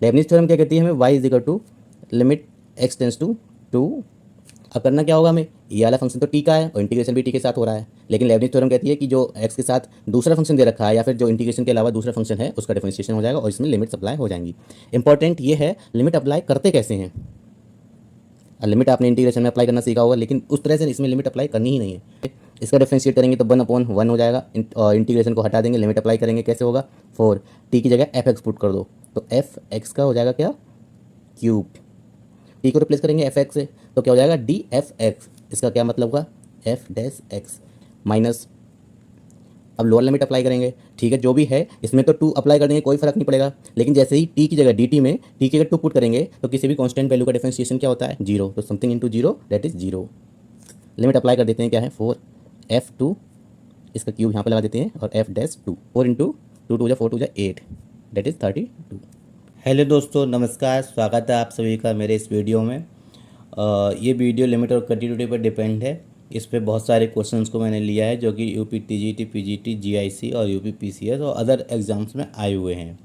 लेबनिज़ theorem क्या कहती है हमें, y is equal to limit x tends to 2। अब करना क्या होगा हमें, ये वाला फंक्शन तो t का है और इंटीग्रेशन भी t के साथ हो रहा है, लेकिन लेबनिज़ थ्योरम कहती है कि जो x के साथ दूसरा फंक्शन दे रखा है या फिर जो इंटीग्रेशन के अलावा दूसरा फंक्शन है उसका डिफरेंशिएशन हो जाएगा और इसमें लिमिट्स अप्लाई हो जाएंगी। इंपॉर्टेंट ये है लिमिट अप्लाई करते कैसे हैं। लिमिट आपने इंटीग्रेशन में अप्लाई करना सीखा होगा, लेकिन उस तरह से इसमें लिमिट अप्लाई करनी ही नहीं है। इसका डिफरेंशिएट करेंगे तो 1/1 हो जाएगा, और इंटीग्रेशन को हटा देंगे, लिमिट अप्लाई करेंगे कैसे होगा, 4 t की जगह f(x) पुट कर दो तो f(x) का हो जाएगा क्या, क्यूब। t को रिप्लेस करेंगे f(x) से तो क्या हो जाएगा df(x), इसका क्या मतलब होगा f(x) माइनस, अब लोअर लिमिट अप्लाई करेंगे, ठीक है जो भी है इसमें तो 2 अप्लाई कर देंगे कोई फर्क नहीं पड़ेगा, लेकिन जैसे ही t की जगह dt में t की जगह 2 पुट करेंगे तो किसी भी कांस्टेंट वैल्यू का डिफरेंशिएशन क्या होता है, 0, तो something into 0 that is 0। Limit apply कर देते हैं, क्या है 4f(2), इसका क्यूब यहाँ पे लगा देते हैं और f(2), 4 into 2 4 2 8 that is 32। Hello दोस्तों, नमस्कार, स्वागत है आप सभी का मेरे इस वीडियो में। ये वीडियो लिमिट और कंटिन्यूटी पर डिपेंड है। इस पे बहुत सारे क्वेश्चंस को मैंने लिया है जो कि यूपी टीजीटी, पीजीटी, जीआईसी और यूपी पीसीएस और अदर एग्ज़ाम्स में आए हुए हैं।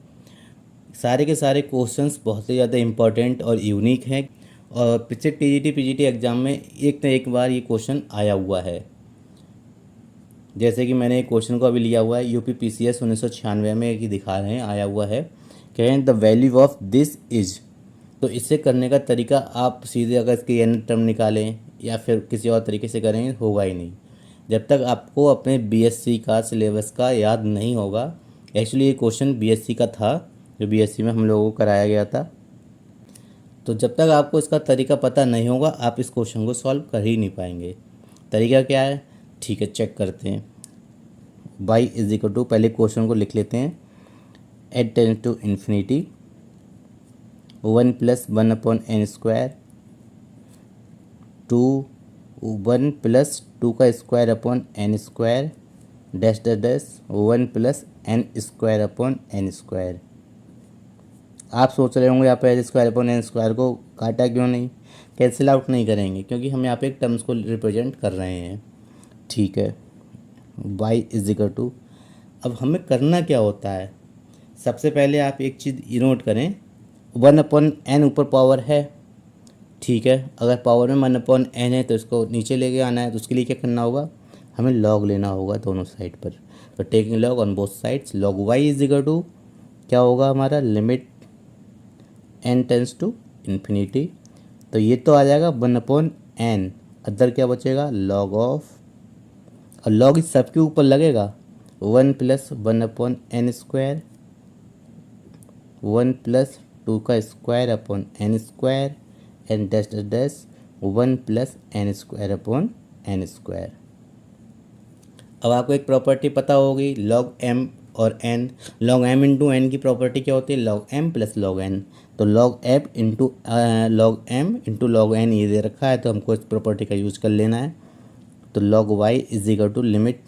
सारे के सारे क्वेश्चंस बहुत ही ज़्यादा इम्पोर्टेंट और यूनिक हैं और पिछले टीजीटी पीजीटी एग्ज़ाम में एक न एक बार ये क्वेश्चन आया हुआ है। जैसे कि मैंने एक क्वेश्चन को अभी लिया हुआ है, यूपी पीसीएस 1996 में एक दिखा रहे हैं, आया हुआ है, कहें the value of this is. तो इससे करने का तरीका आप सीधे अगर इसके एन टर्म निकालें या फिर किसी और तरीके से करें होगा ही नहीं, जब तक आपको अपने बीएससी का सिलेबस का याद नहीं होगा। एक्चुअली ये क्वेश्चन बीएससी का था, जो बीएससी में हम लोगों को कराया गया था। तो जब तक आपको इसका तरीका पता नहीं होगा आप इस क्वेश्चन को सॉल्व कर ही नहीं पाएंगे। तरीका क्या है, ठीक है चेक करते हैं। y इज इक्वल टू, पहले क्वेश्चन को लिख लेते हैं, eight tense to infinity 1 + 1/n², 2 1 + 2 का square upon n², dash dash dash 1 + n²/n²। आप सोच रहे होंगे यहाँ पे n² को काटा क्यों नहीं, कैंसिल आउट नहीं करेंगे क्योंकि हम यहाँ पे एक टर्म्स को रिप्रेजेंट कर रहे हैं, ठीक है। y इज इक्वल टू, अब हमें करना क्या होता है, सबसे पहले आप एक चीज़ नोट करें, 1/n ऊपर पावर है, ठीक है। अगर पावर में 1/n है तो इसको नीचे लेके आना है, तो उसके लिए क्या करना होगा, हमें लॉग लेना होगा दोनों साइड पर। तो taking log on both sides, log y is equal to क्या होगा हमारा, limit n tends to infinity, तो ये तो आ जाएगा 1/n, अदर क्या बचेगा लॉग ऑफ, और लॉग इस सबके ऊपर लगेगा 1 + 1/n², 1 + 2 का square upon n² and dash dash dash 1 + n²/n²। अब आपको एक प्रॉपर्टी पता होगी लॉग m और n, log m into n की प्रॉपर्टी क्या होती है, लॉग m + log n। तो log m into log n ये दे रखा है, तो हमको इस प्रॉपर्टी का यूज कर लेना है। तो log y is equal to limit,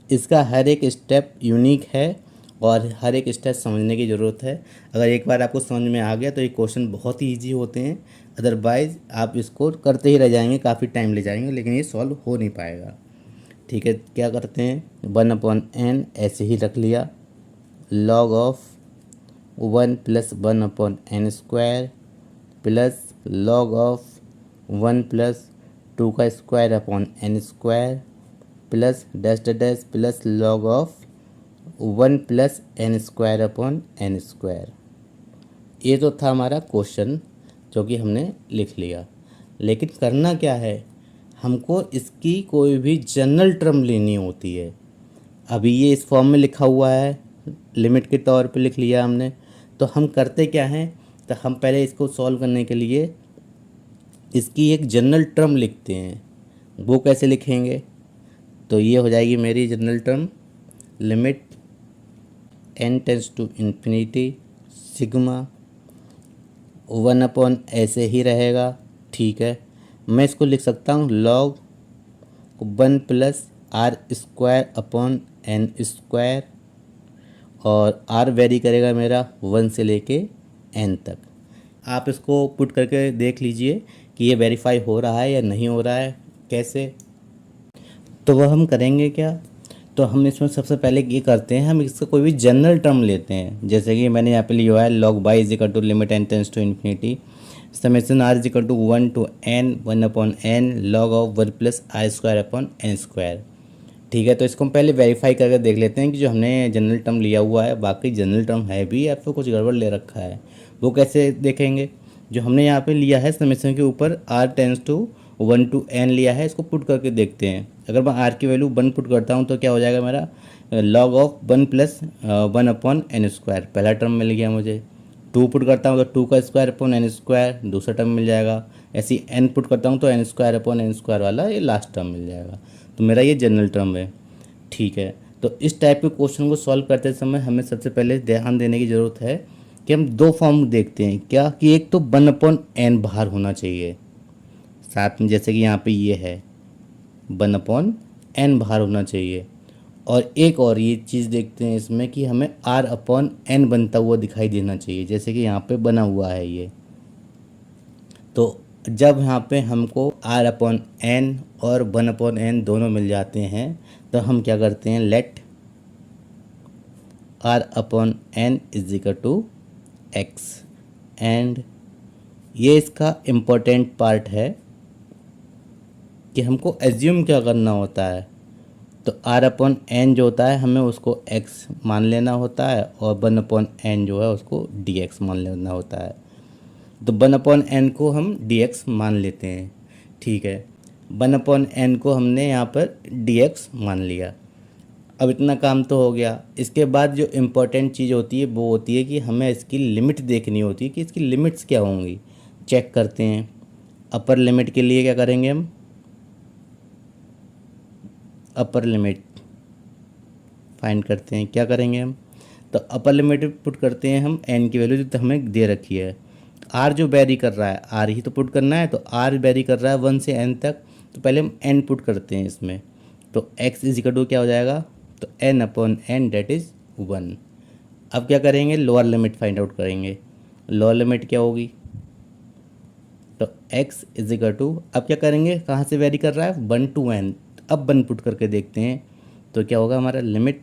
इसका हर एक स्टेप यूनिक है और हर एक स्टेप समझने की ज़रूरत है। अगर एक बार आपको समझ में आ गया तो ये क्वेश्चन बहुत ही ईजी होते हैं, अदरवाइज़ आप इसको करते ही रह जाएंगे, काफ़ी टाइम ले जाएंगे, लेकिन ये सॉल्व हो नहीं पाएगा, ठीक है। क्या करते हैं, 1/n ऐसे ही रख लिया, log of 1 + 1/n² plus log of 1 + 2 का square upon n² plus dash dash plus log of 1 + n²/n²। ये तो था हमारा क्वेश्चन जो कि हमने लिख लिया, लेकिन करना क्या है, हमको इसकी कोई भी जनरल टर्म लेनी होती है। अभी ये इस फॉर्म में लिखा हुआ है, लिमिट के तौर पे लिख लिया हमने, तो हम करते क्या हैं, तो हम पहले इसको सॉल्व करने के लिए इसकी एक जनरल टर्म लिखते हैं। वो कैसे लिखेंगे, तो ये हो जाएगी मेरी general term, limit n tends to infinity sigma 1/, ऐसे ही रहेगा, ठीक है। मैं इसको लिख सकता हूँ लॉग 1 + r²/n², और r वेरी करेगा मेरा 1 से लेके n तक। आप इसको पुट करके देख लीजिए कि ये वेरीफाई हो रहा है या नहीं हो रहा है, कैसे। तो वह हम करेंगे क्या, तो हम इसमें सबसे पहले ये करते हैं, हम इसका कोई भी जनरल टर्म लेते हैं। जैसे कि मैंने यहाँ पे लिया हुआ है log y is equal to limit n tends to infinity summation r is equal to 1 to n 1/n log of 1 plus I square upon N square. ठीक है, तो इसको हम पहले वेरीफाई करके देख लेते हैं कि जो हमने जनरल टर्म लिया हुआ है वाकई जनरल टर्म है भी या फिर कुछ गड़बड़ ले रखा है। वो कैसे देखेंगे? जो हमने यहाँ पे लिया है समेशन के ऊपर r tends to 1 to n लिया है, इसको पुट करके देखते हैं। अगर मैं r की वैल्यू 1 पुट करता हूँ तो क्या हो जाएगा मेरा log of 1 plus 1/n square, पहला टर्म मिल गया मुझे। 2 पुट करता हूँ तो 2 का स्क्वायर अपॉन n स्क्वायर, दूसरा टर्म मिल जाएगा। ऐसे ही n पुट करता हूँ तो n square upon n square वाला ये लास्ट टर्म मिल जाएगा। तो मेरा ये जनरल टर्म है। ठीक है, तो इस टाइप के क्वेश्चन को सॉल्व करते समय हमें सबसे पहले ध्यान देने की ज़रूरत है कि हम दो फॉर्म देखते हैं क्या, कि एक तो 1/n बाहर होना चाहिए साथ में, जैसे कि यहाँ पे ये है 1/n बाहर होना चाहिए। और एक और ये चीज़ देखते हैं इसमें कि हमें r/n बनता हुआ दिखाई देना चाहिए, जैसे कि यहाँ पे बना हुआ है ये। तो जब यहाँ पे हमको r/n और 1/n दोनों मिल जाते हैं तो हम क्या करते हैं, let r/n is equal to x। And ये इसका इम्पोर्टेंट पार्ट है कि हमको एज्यूम क्या करना होता है। तो r/n जो होता है हमें उसको x मान लेना होता है और 1/n जो है उसको dx मान लेना होता है। तो 1/n को हम dx मान लेते हैं। ठीक है, 1/n को हमने यहाँ पर dx मान लिया। अब इतना काम तो हो गया। इसके बाद जो इम्पोर्टेंट चीज़ होती है वो होती है कि हमें इसकी लिमिट देखनी होती है कि इसकी लिमिट्स क्या होंगी। चेक करते हैं। अपर लिमिट के लिए क्या करेंगे हम, अपर लिमिट फाइंड करते हैं। क्या करेंगे हम, तो अपर लिमिट पुट करते हैं हम n की वैल्यू जो हमें दे रखी है। r जो वेरी कर रहा है, r ही तो पुट करना है, तो r वेरी कर रहा है 1 से n तक, तो पहले हम n पुट करते हैं इसमें। तो x इज इक्वल टू क्या हो जाएगा, तो n/n डेट इज़ 1। अब क्या करेंगे, लोअर लिमिट फाइंड आउट करेंगे। लोअर लिमिट क्या होगी, तो x इज इक्वल टू, अब क्या करेंगे, कहाँ से वेरी कर रहा है 1 to n, अब 1 पुट करके देखते हैं तो क्या होगा हमारा, limit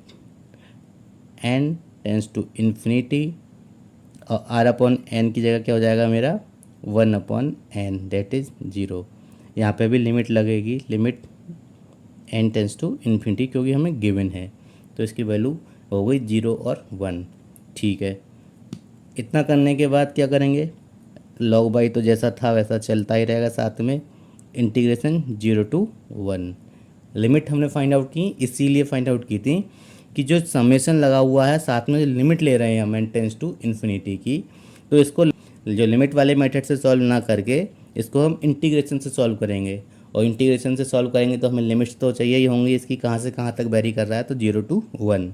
n tends to infinity और r/n की जगह क्या हो जाएगा मेरा 1/n डेट इज़ 0। यहाँ पे भी लिमिट लगेगी, limit n tends to infinity, क्योंकि हमें गिवन है तो इसकी वैल्यू हो गई 0 और 1। ठीक है, इतना करने के बाद क्या करेंगे, log बाई तो जैसा था वैसा चलता ही रहेगा, साथ में इंटीग्रेशन 0 to 1। लिमिट हमने फाइंड आउट की, इसीलिए फाइंड आउट की थी कि जो समेशन लगा हुआ है साथ में जो लिमिट ले रहे हैं हम n टेंस टू इन्फिनिटी की, तो इसको जो लिमिट वाले मेथड से सॉल्व ना करके इसको हम इंटीग्रेशन से सॉल्व करेंगे। और इंटीग्रेशन से सॉल्व करेंगे तो हमें लिमिट्स तो चाहिए ही होंगी इसकी, कहाँ से कहाँ तक वेरी कर रहा है, तो 0 to 1।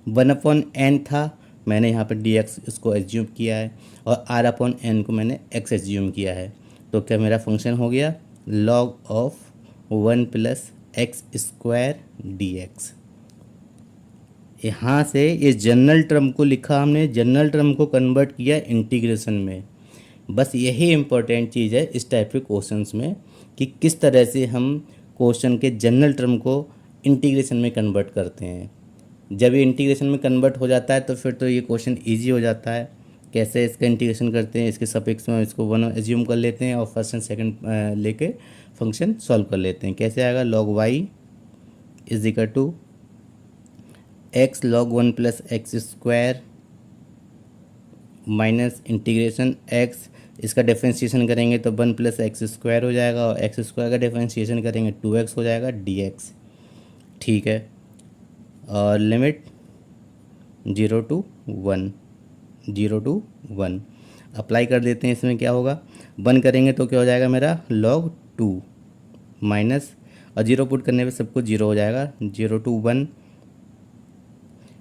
1/n था, मैंने यहाँ पर dx इसको एज्यूम किया है और r/n को मैंने x एज्यूम किया है। तो क्या मेरा फंक्शन हो गया log of 1 plus X square dx। यहाँ से ये जनरल टर्म को लिखा हमने, जनरल टर्म को कन्वर्ट किया इंटीग्रेशन में। बस यही इम्पोर्टेंट चीज़ है इस टाइप के क्वेश्चंस में कि किस तरह से हम क्वेश्चन के जनरल टर्म को इंटीग्रेशन में कन्वर्ट करते हैं। जब ये इंटीग्रेशन में कन्वर्ट हो जाता है तो फिर तो ये क्वेश्चन ईजी हो जाता है। कैसे इसका इंटीग्रेशन करते हैं, इसके सफिक्स में इसको 1 एज्यूम कर लेते हैं और फर्स्ट एंड सेकंड लेके फंक्शन सॉल्व कर लेते हैं। कैसे आएगा, log y is equal to x log 1 plus X square minus integration x, इसका डिफ्रेंशिएशन करेंगे तो 1 प्लस एक्स स्क्वायर हो जाएगा और एक्स स्क्वायर का डिफ्रेंशिएशन करेंगे 2x हो जाएगा dx। ठीक है, और लिमिट 0 to 1, 0 to 1 अप्लाई कर देते हैं। इसमें क्या होगा, 1 करेंगे तो क्या हो जाएगा मेरा log 2 माइनस, और 0 पुट करने पे सबको 0 हो जाएगा, 0 to 1।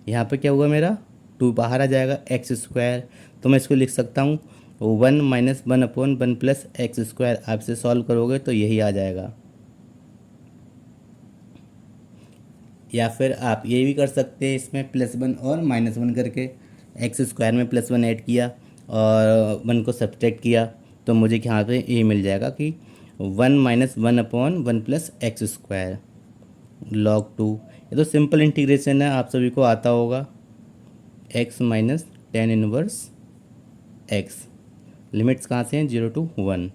यहाँ पे क्या हुआ मेरा, 2 बाहर आ जाएगा, एक्स स्क्वायर, तो मैं इसको लिख सकता हूँ 1 माइनस 1/1 प्लस एक्स स्क्वायर। आपसे सॉल्व करोगे तो यही आ जाएगा। या फिर आप ये भी कर सकते हैं, इसमें +1 और -1 करके एक्स स्क्वायर में +1 ऐड किया और 1 को सब्ट्रैक्ट किया, तो मुझे यहाँ पे ये मिल जाएगा कि 1 minus 1/1 plus X square log 2। ये तो सिंपल इंटीग्रेशन है, आप सभी को आता होगा। x minus tan inverse x, limits कहाँ से हैं, 0 to 1,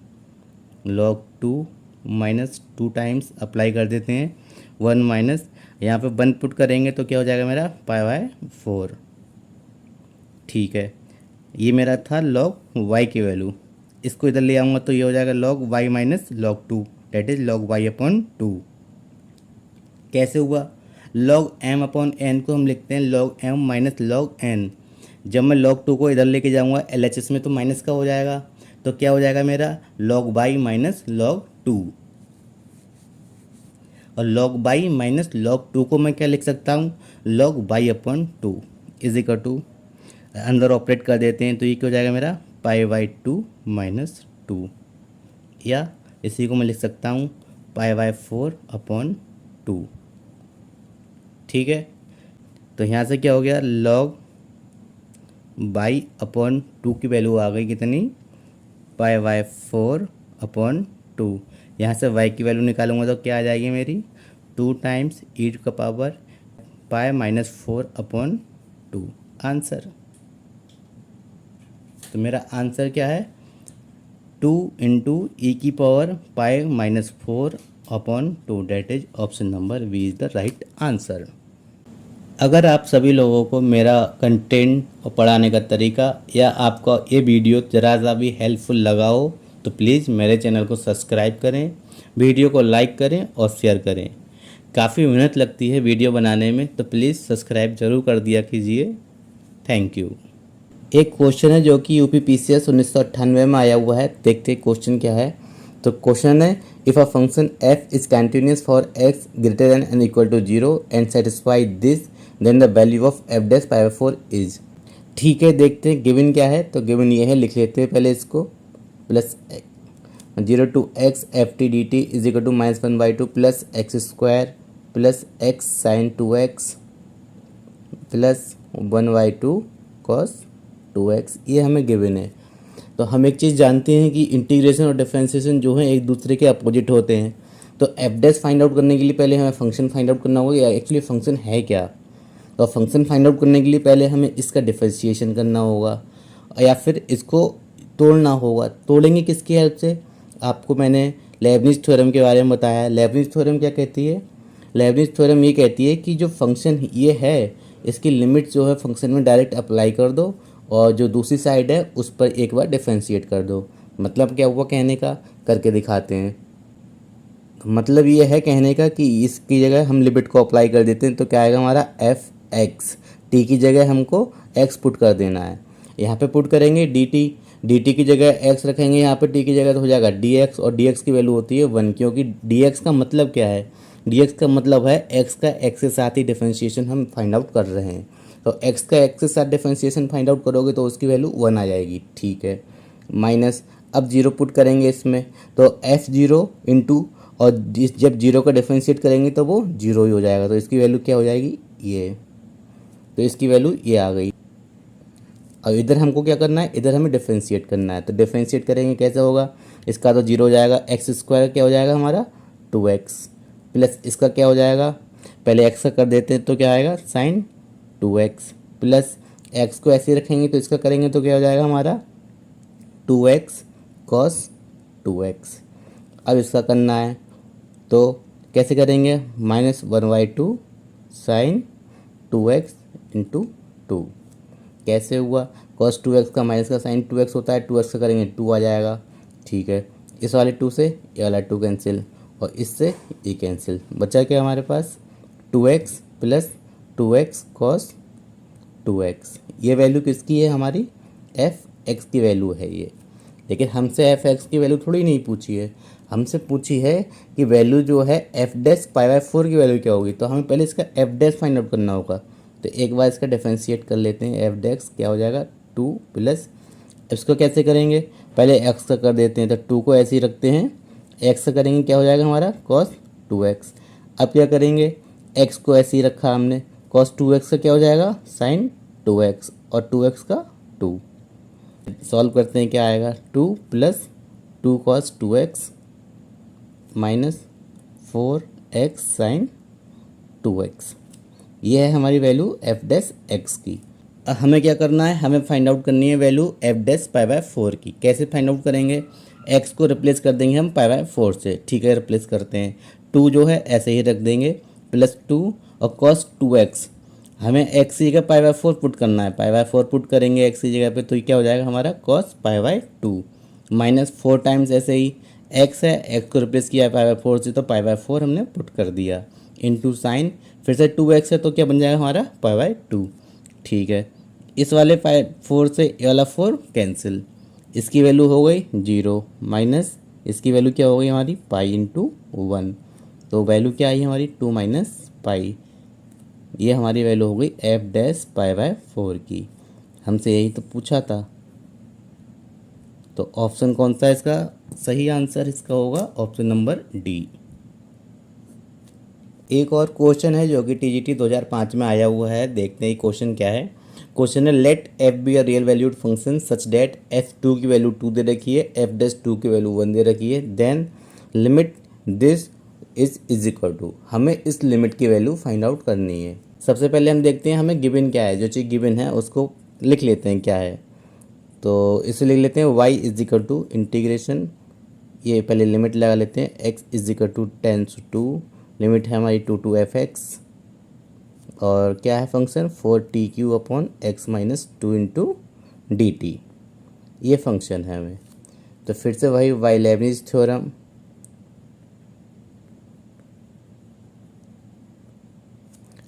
log 2 minus 2 times apply कर देते हैं, 1 माइनस यहाँ पे 1 पुट करेंगे तो क्या हो जाएगा मेरा, π/4। ठीक है, ये मेरा था log y की वैल्यू, इसको इधर ले आऊँगा तो ये हो जाएगा log y minus log 2, that is log y upon 2। कैसे हुआ, log m अपॉन n को हम लिखते हैं log m minus log n। जब मैं log 2 को इधर लेके जाऊँगा LHS में तो माइनस का हो जाएगा, तो क्या हो जाएगा मेरा log y माइनस log 2, और log y माइनस log 2 को मैं क्या लिख सकता हूँ, log y upon 2 is equal to, अंदर ऑपरेट कर देते हैं तो ये क्या हो जाएगा मेरा π/2 माइनस 2, या इसी को मैं लिख सकता हूँ π/4 अपॉन 2। ठीक है, तो यहाँ से क्या हो गया, log y अपॉन 2 की वैल्यू आ गई कितनी, π/4 अपॉन 2। यहाँ से y की वैल्यू निकालूंगा तो क्या आ जाएगी मेरी, 2 टाइम्स e टू का पावर π-4 अपॉन 2, आंसर। तो मेरा आंसर क्या है, 2 इंटू ई की power π-4 upon 2, that is option number B is the right answer. अगर आप सभी लोगों को मेरा कंटेंट और पढ़ाने का तरीका या आपका ये वीडियो ज़रा सा भी हेल्पफुल लगा हो तो प्लीज़ मेरे चैनल को सब्सक्राइब करें, वीडियो को लाइक करें और शेयर करें। काफ़ी मेहनत लगती है वीडियो बनाने में, तो प्लीज़ सब्सक्राइब ज़रूर कर दिया कीजिए। Thank you. एक क्वेश्चन है जो कि UPPCS 1998 में आया हुआ है, देखते हैं क्वेश्चन क्या है। तो क्वेश्चन है, if a function f is continuous for x greater than and equal to 0 and satisfy this then the value of f' π/4 is. ठीक है, देखते हैं गिवन क्या है। तो गिवन ये है, लिख लेते हैं पहले इसको, plus 0 to x ft dt is equal to -1/2 plus X square plus X sine 2x plus 1/2 cos 2x, ये हमें गिवन है। तो हम एक चीज़ जानते हैं कि इंटीग्रेशन और डिफरेंशिएशन जो है एक दूसरे के अपोजिट होते हैं। तो f' फाइंड आउट करने के लिए पहले हमें फंक्शन फाइंड आउट करना होगा, या एक्चुअली फंक्शन है क्या। तो फंक्शन फाइंड आउट करने के लिए पहले हमें इसका डिफरेंशिएशन करना होगा, या फिर इसको तोड़ना होगा। तोड़ेंगे किसकी हेल्प से, आपको मैंने लेबनिज़ थ्योरम के बारे में बताया। लेबनिज़ थ्योरम क्या कहती है, लेबनिज़ थ्योरम ये कहती है कि जो फंक्शन ये है इसकी लिमिट जो है फंक्शन में डायरेक्ट अप्लाई कर दो, और जो दूसरी साइड है उस पर एक बार डिफरेंशिएट कर दो। मतलब क्या हुआ कहने का, करके दिखाते हैं। मतलब ये है कहने का कि इसकी जगह हम लिमिट को अप्लाई कर देते हैं तो क्या आएगा हमारा f(x), t की जगह हमको x पुट कर देना है। यहाँ पे पुट करेंगे dt की जगह x रखेंगे, यहाँ पे t की जगह तो हो जाएगा dx, और dx की वैल्यू होती है 1, क्योंकि dx का मतलब क्या है, dx का मतलब है x का x के साथ ही डिफरेंशिएशन हम फाइंड आउट कर रहे हैं। तो x का x के साथ डिफरेंशिएशन फाइंड आउट करोगे तो उसकी वैल्यू 1 आ जाएगी। ठीक है, माइनस अब 0 पुट करेंगे इसमें, तो f0 इंटू, और जब 0 का डिफरेंशिएट करेंगे तो वो 0 ही हो जाएगा। तो इसकी वैल्यू क्या हो जाएगी, ये, तो इसकी वैल्यू ये आ गई। अब इधर हमको क्या करना है, इधर हमें डिफरेंशिएट करना है। तो डिफरेंशिएट करेंगे कैसे होगा, इसका तो 0 हो जाएगा, एक्स स्क्वायर क्या हो जाएगा हमारा 2x, प्लस इसका क्या हो जाएगा, पहले x का कर देते हैं तो क्या आएगा साइन 2x, प्लस x को ऐसे ही रखेंगे तो इसका करेंगे तो क्या हो जाएगा हमारा 2x cos 2x। अब इसका करना है तो कैसे करेंगे, -1/2 साइन 2x इंटू 2। कैसे हुआ, cos 2x का माइनस का साइन 2x होता है, 2x का करेंगे 2 आ जाएगा। ठीक है, इस वाले 2 से ये वाला 2 कैंसिल, और इससे ये कैंसिल, बचा क्या हमारे पास 2x plus 2x cos 2x। ये वैल्यू किसकी है हमारी, f(x) की वैल्यू है ये। लेकिन हमसे f(x) की वैल्यू थोड़ी नहीं पूछी है, हमसे पूछी है कि वैल्यू जो है f' π/4 की वैल्यू क्या होगी। तो हमें पहले इसका f' फाइंड आउट करना होगा। तो एक बार इसका डिफरेंशिएट कर लेते हैं, f' क्या हो जाएगा 2 प्लस, इसको कैसे करेंगे, पहले x का कर देते हैं, तो 2 को ऐसे ही रखते हैं, x का करेंगे क्या हो जाएगा हमारा cos 2x। अब क्या करेंगे, x को ऐसे ही रखा हमने, cos 2x का क्या हो जाएगा sin 2x, और 2x का 2। सॉल्व करते हैं, क्या आएगा 2 plus 2 cos 2x minus 4x sin 2x। ये है हमारी वैल्यू एफ डैश एक्स की। अब हमें क्या करना है, हमें फाइंड आउट करनी है value F dash pi by 4 की। कैसे फाइंड आउट करेंगे, एक्स को रिप्लेस कर देंगे हम पाई बाय 4 से। ठीक है, रिप्लेस करते हैं। 2 जो है ऐसे ही रख देंगे प्लस 2 और कॉस 2x। हमें एक्स की जगह पाई बाय 4 पुट करना है, पाई बाय 4 पुट करेंगे एक्स की जगह पे, तो ये क्या हो जाएगा हमारा cos pi by 2 minus 4 times ऐसे ही एक्स है, एक्स को रिप्लेस किया है पाई बाय 4 से, तो पाई बाय 4 हमने पुट कर दिया इनटू साइन, फिर से 2x है तो क्या बन जाएगा हमारा पाई बाय 2। ठीक है, इस वाले 4 से ये वाला 4 कैंसिल, इसकी वैल्यू हो गई 0 माइनस इसकी वैल्यू क्या हो गई हमारी पाई इंटू 1, तो वैल्यू क्या आई हमारी 2 माइनस पाई। ये हमारी वैल्यू हो गई एफ डैश पाई बाय 4 की। हमसे यही तो पूछा था, तो ऑप्शन कौन सा है इसका सही आंसर, इसका होगा ऑप्शन नंबर डी। एक और क्वेश्चन है जो कि टीजीटी 2005 में आया हुआ है, देखते हैं क्वेश्चन क्या है। क्वेश्चन है let F be a real valued function such that F 2 की वैल्यू 2 दे रखी है, एफ डैश 2 की वैल्यू 1 दे रखी है, then limit this is equal to. हमें इस लिमिट की वैल्यू फाइंड आउट करनी है। सबसे पहले हम देखते हैं हमें गिवन क्या है, जो चीज़ गिवन है उसको लिख लेते हैं क्या है। तो इसे लिख लेते हैं y is equal to integration, ये पहले लिमिट लगा लेते हैं, x is equal to tends to, limit है हमारी 2 टू एफ एक्स, और क्या है function 4t³ upon X minus 2 into D T, ये फंक्शन है हमें। तो फिर से वही Y Leibniz theorem,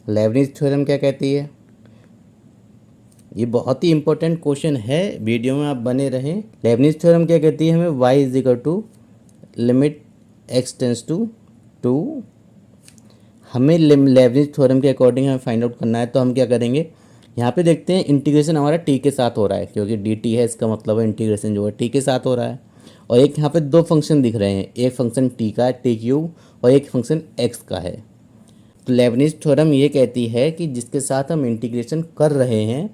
Leibniz theorem क्या कहती है, ये बहुत ही इंपॉर्टेंट क्वेश्चन है, वीडियो में आप बने रहें। लेबनीज थ्योरम क्या कहती है हमें y is equal to limit x tends to 2। हमें लेबनीज थ्योरम के अकॉर्डिंग हमें फाइंड आउट करना है, तो हम क्या करेंगे, यहाँ पे देखते हैं इंटीग्रेशन हमारा t के साथ हो रहा है, क्योंकि dt है, इसका मतलब है इंटीग्रेशन जो है t के साथ हो रहा है। और एक यहाँ पे दो फंक्शन दिख रहे हैं, एक फंक्शन t का है t³ और एक फंक्शन x का है। तो लेबनीज थ्योरम ये कहती है कि जिसके साथ हम इंटीग्रेशन कर रहे हैं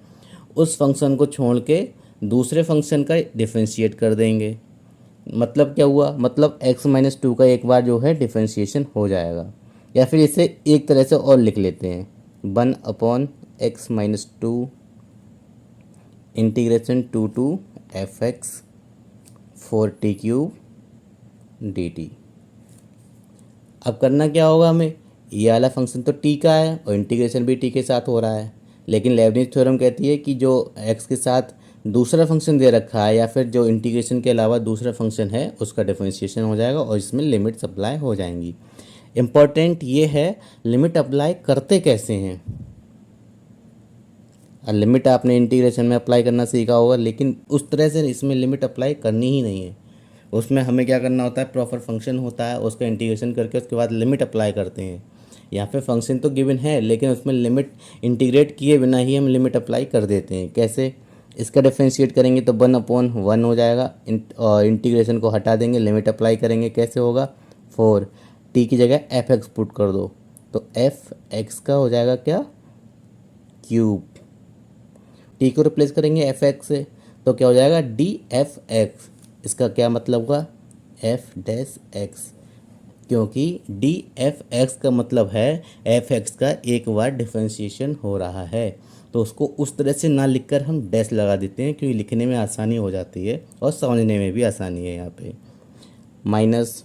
उस फंक्शन को छोड़ के दूसरे फंक्शन का डिफरेंशिएट कर देंगे। मतलब क्या हुआ, मतलब x माइनस 2 का एक बार जो है डिफरेंशिएशन हो जाएगा। या फिर इसे एक तरह से और लिख लेते हैं, 1 upon X minus 2 integration 2 to F X 4t³ dt। अब करना क्या होगा हमें, ये वाला फंक्शन तो t का है और इंटीग्रेशन भी t के साथ हो रहा है, लेकिन लेबनीज थ्योरम कहती है कि जो x के साथ दूसरा फंक्शन दे रखा है या फिर जो इंटीग्रेशन के अलावा दूसरा फंक्शन है उसका डिफरेंशिएशन हो जाएगा और इसमें लिमिट्स अप्लाई हो जाएंगी। इम्पॉर्टेंट ये है लिमिट अप्लाई करते कैसे हैं। लिमिट आपने इंटीग्रेशन में अप्लाई करना सीखा होगा, लेकिन उस तरह से इसमें लिमिट अप्लाई करनी ही नहीं है। उसमें हमें क्या करना होता है, प्रॉपर फंक्शन होता है, उसका इंटीग्रेशन करके उसके बाद लिमिट अप्लाई करते हैं। यहाँ पे फंक्शन तो गिवन है लेकिन उसमें लिमिट इंटीग्रेट किए बिना ही हम लिमिट अप्लाई कर देते हैं। कैसे, इसका डिफरेंशिएट करेंगे तो 1/1 हो जाएगा, और इंटीग्रेशन को हटा देंगे, लिमिट अप्लाई करेंगे, कैसे होगा 4, t की जगह एफ एक्स पुट कर दो तो एफ एक्स का हो जाएगा क्या क्यूब, t को रिप्लेस करेंगे एफ एक्स से तो क्या हो जाएगा डी एफ एक्स। इसका क्या मतलब हुआ एफ डैश एक्स, क्योंकि डी एफ एक्स का मतलब है एफ एक्स का एक बार डिफरेंशिएशन हो रहा है, तो उसको उस तरह से ना लिखकर हम डैश लगा देते हैं क्योंकि लिखने में आसानी हो जाती है और समझने में भी आसानी है। यहाँ पे माइनस,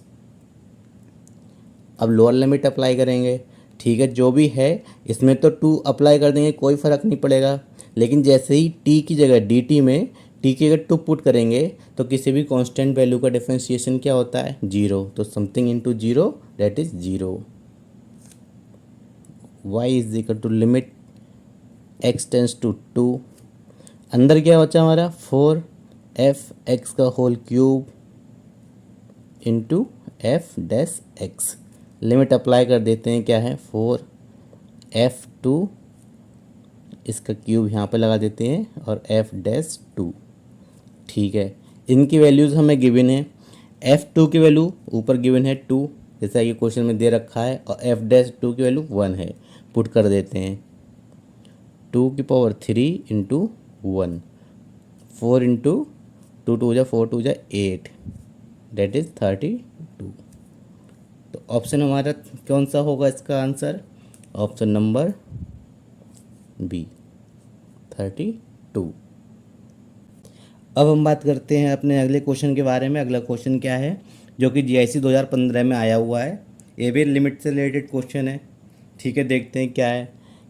अब लोअर लिमिट अप्लाई करेंगे, ठीक है, जो भी है इसमें तो 2 अप्लाई कर देंगे, कोई फ़र्क नहीं पड़ेगा। लेकिन जैसे ही t की जगह dt में t की अगर 2 पुट करेंगे तो किसी भी कांस्टेंट वैल्यू का डिफरेंशिएशन क्या होता है 0, तो something into 0 that is 0। y is equal to limit x tends to 2, अंदर क्या बचा हमारा 4 एफ एक्स का whole cube into F dash X. Limit apply कर देते हैं, क्या है 4 f2 इसका क्यूब यहाँ पे लगा देते हैं और f डैश 2। ठीक है, इनकी वैल्यूज़ हमें गिवन है, f2 की वैल्यू ऊपर गिवन है 2 जैसा ये क्वेश्चन में दे रखा है, और f डैश 2 की वैल्यू 1 है, पुट कर देते हैं 2 की पावर 3 इंटू 1, 4 इंटू 2 2 जा 4 2 जा 8 डेट इज़ 32। तो ऑप्शन हमारा कौन सा होगा इसका आंसर, ऑप्शन नंबर बी 32। अब हम बात करते हैं अपने अगले क्वेश्चन के बारे में। अगला क्वेश्चन क्या है जो कि GIC 2015 में आया हुआ है। ये भी लिमिट से रिलेटेड क्वेश्चन है। ठीक है, देखते हैं क्या है।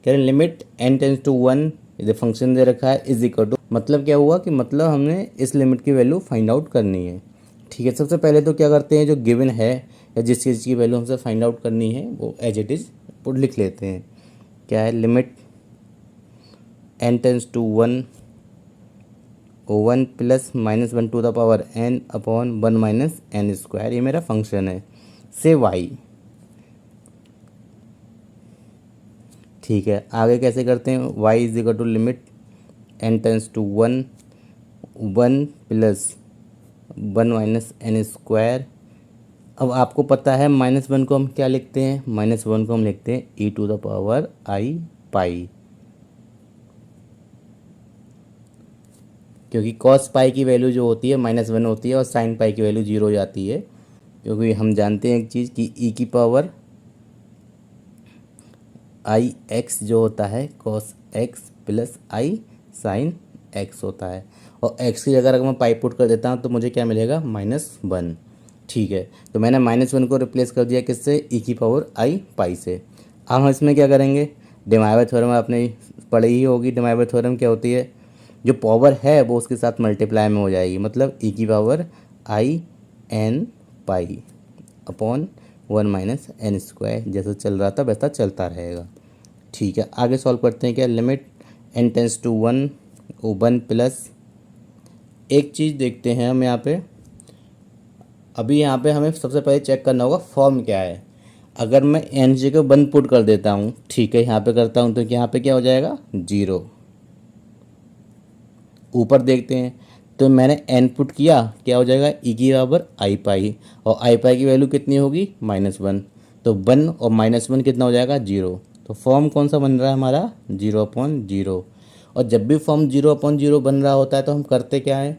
कह रहे लिमिट n टेंस टू 1, ये फंक्शन दे रखा है, इज इक्वल टू, मतलब क्या हुआ कि मतलब हमने इस लिमिट की वैल्यू फाइंड आउट करनी है। ठीक है, सबसे पहले तो क्या करते हैं, जो गिवन है या जिस चीज़ की वैल्यू हमसे फाइंड आउट करनी है वो एज इट इज़ पुट लिख लेते हैं। क्या है, limit n tends to 1 1 plus minus 1 to the power n upon 1 minus n square, ये मेरा फंक्शन है से y। ठीक है, आगे कैसे करते हैं, y is equal to limit n tends to 1 1 plus 1 minus n square. अब आपको पता है -1 को हम क्या लिखते हैं, -1 को हम लिखते हैं e to the power i pi, क्योंकि cos पाई की वैल्यू जो होती है -1 होती है और sin पाई की वैल्यू 0 हो जाती है। क्योंकि हम जानते हैं एक चीज़ कि e की पावर आई एक्स जो होता है cos x प्लस आई sin x होता है, और x की जगह अगर मैं पाई पुट कर देता हूँ तो मुझे क्या मिलेगा, -1। ठीक है, तो मैंने -1 को रिप्लेस कर दिया किससे, e की पावर आई पाई से। अब हम इसमें क्या करेंगे, डिमाइवर थ्योरम आपने पढ़ी ही होगी। डिमाइवर थ्योरम क्या होती है, जो पावर है वो उसके साथ मल्टीप्लाई में हो जाएगी, मतलब e की power I N pi upon 1 minus N square, जैसा चल रहा था वैसा चलता रहेगा। ठीक है, आगे सॉल्व करते हैं। क्या, limit n tends to 1 1 plus, एक चीज़ देखते हैं हम यहाँ पे। अभी यहाँ पे हमें सबसे पहले चेक करना होगा फॉर्म क्या है। अगर मैं n जी को 1 पुट कर देता हूँ, ठीक है, यहाँ पे करता हूँ तो यहाँ पे क्या हो जाएगा, 0। ऊपर देखते हैं तो मैंने n पुट किया, क्या हो जाएगा, e की बराबर आई पाई, और आई पाई की वैल्यू कितनी होगी, -1, तो 1 और -1 कितना हो जाएगा, 0। तो फॉर्म कौन सा बन रहा है हमारा, 0/0। और जब भी फॉर्म 0/0 बन रहा होता है तो हम करते क्या है,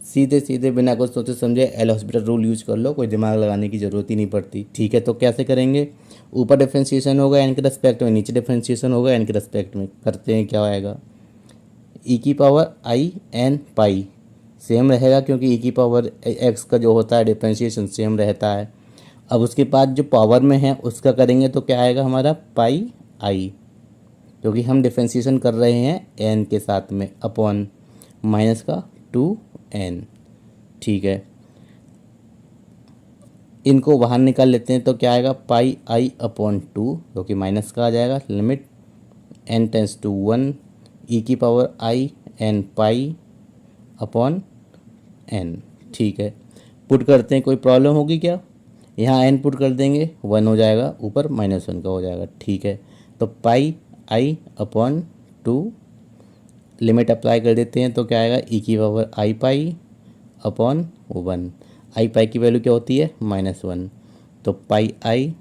सीधे सीधे बिना कुछ सोचे समझे एल हॉस्पिटल रूल यूज कर लो, कोई दिमाग लगाने की ज़रूरत ही नहीं पड़ती। ठीक है, तो कैसे करेंगे, ऊपर डिफ्रेंशिएशन होगा n के रेस्पेक्ट में, नीचे डिफ्रेंशिएशन होगा n के रेस्पेक्ट में। करते हैं, क्या आएगा, e की power I N pi same रहेगा, क्योंकि e की पावर x का जो होता है डिफ्रेंशिएशन सेम रहता है। अब उसके बाद जो पावर में है उसका करेंगे तो क्या आएगा हमारा, पाई आई, क्योंकि हम डिफ्रेंशिएशन कर रहे हैं n के साथ में, अपॉन माइनस का 2n। ठीक है, इनको बाहर निकाल लेते हैं तो क्या आएगा, पाई आई अपॉन 2, क्योंकि माइनस का आ जाएगा। Limit n tends to 1 e की power I N pi upon n। ठीक है, पुट करते हैं, कोई प्रॉब्लम होगी क्या, यहाँ n पुट कर देंगे 1 हो जाएगा, ऊपर -1 का हो जाएगा। ठीक है, तो pi i upon 2, limit apply कर देते हैं तो क्या आएगा, e की पावर आई पाई अपॉन 1। आई पाई की वैल्यू क्या होती है, -1, तो pi i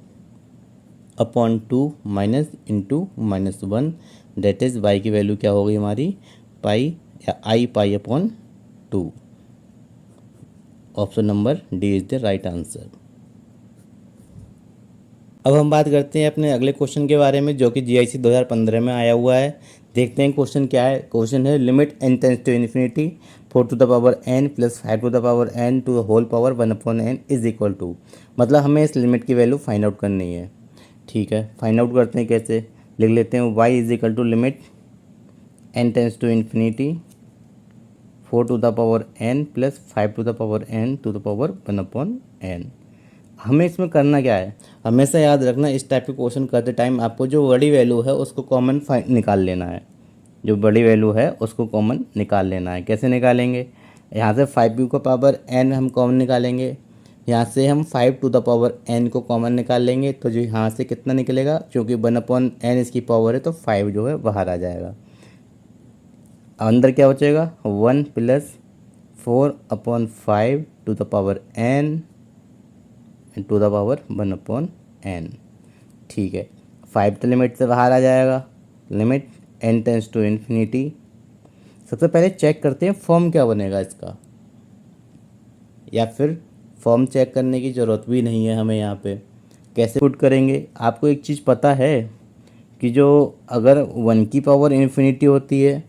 upon 2 minus into -1, that is y की वैल्यू क्या होगी हमारी, पाई या i pi upon 2। Option number D is the right answer. अब हम बात करते हैं अपने अगले क्वेश्चन के बारे में जो कि GIC 2015 में आया हुआ है। देखते हैं क्वेश्चन क्या है। क्वेश्चन है limit n tends to infinity 4 to the power n plus 5 to the power n to the whole power 1/n is equal to, मतलब हमें इस लिमिट की वैल्यू फाइंड आउट करनी है। ठीक है, फाइंड आउट करते हैं कैसे, लिख लेते हैं y is equal to limit n tends to infinity 4 to the power n plus 5 to the power n to the power 1/n। हमें इसमें करना क्या है, हमेशा याद रखना इस टाइप के क्वेश्चन करते टाइम आपको जो बड़ी वैल्यू है उसको कॉमन निकाल लेना है। जो बड़ी वैल्यू है उसको कॉमन निकाल लेना है। कैसे निकालेंगे, यहाँ से 5 का पावर n हम कॉमन निकालेंगे, यहाँ से हम 5 टू द पावर n को कॉमन निकाल लेंगे, तो जो यहाँ से कितना निकलेगा, क्योंकि 1/n इसकी पावर है तो 5 जो है बाहर आ जाएगा। अंदर क्या बचेगा, 1 plus 4/5 to the power n to the power 1/n। ठीक है, 5 तो लिमिट से बाहर आ जाएगा। Limit n tends to infinity, सबसे पहले चेक करते हैं फॉर्म क्या बनेगा इसका, या फिर फॉर्म चेक करने की ज़रूरत भी नहीं है हमें। यहाँ पे कैसे पुट करेंगे, आपको एक चीज़ पता है कि जो अगर 1 की पावर इन्फिनिटी होती है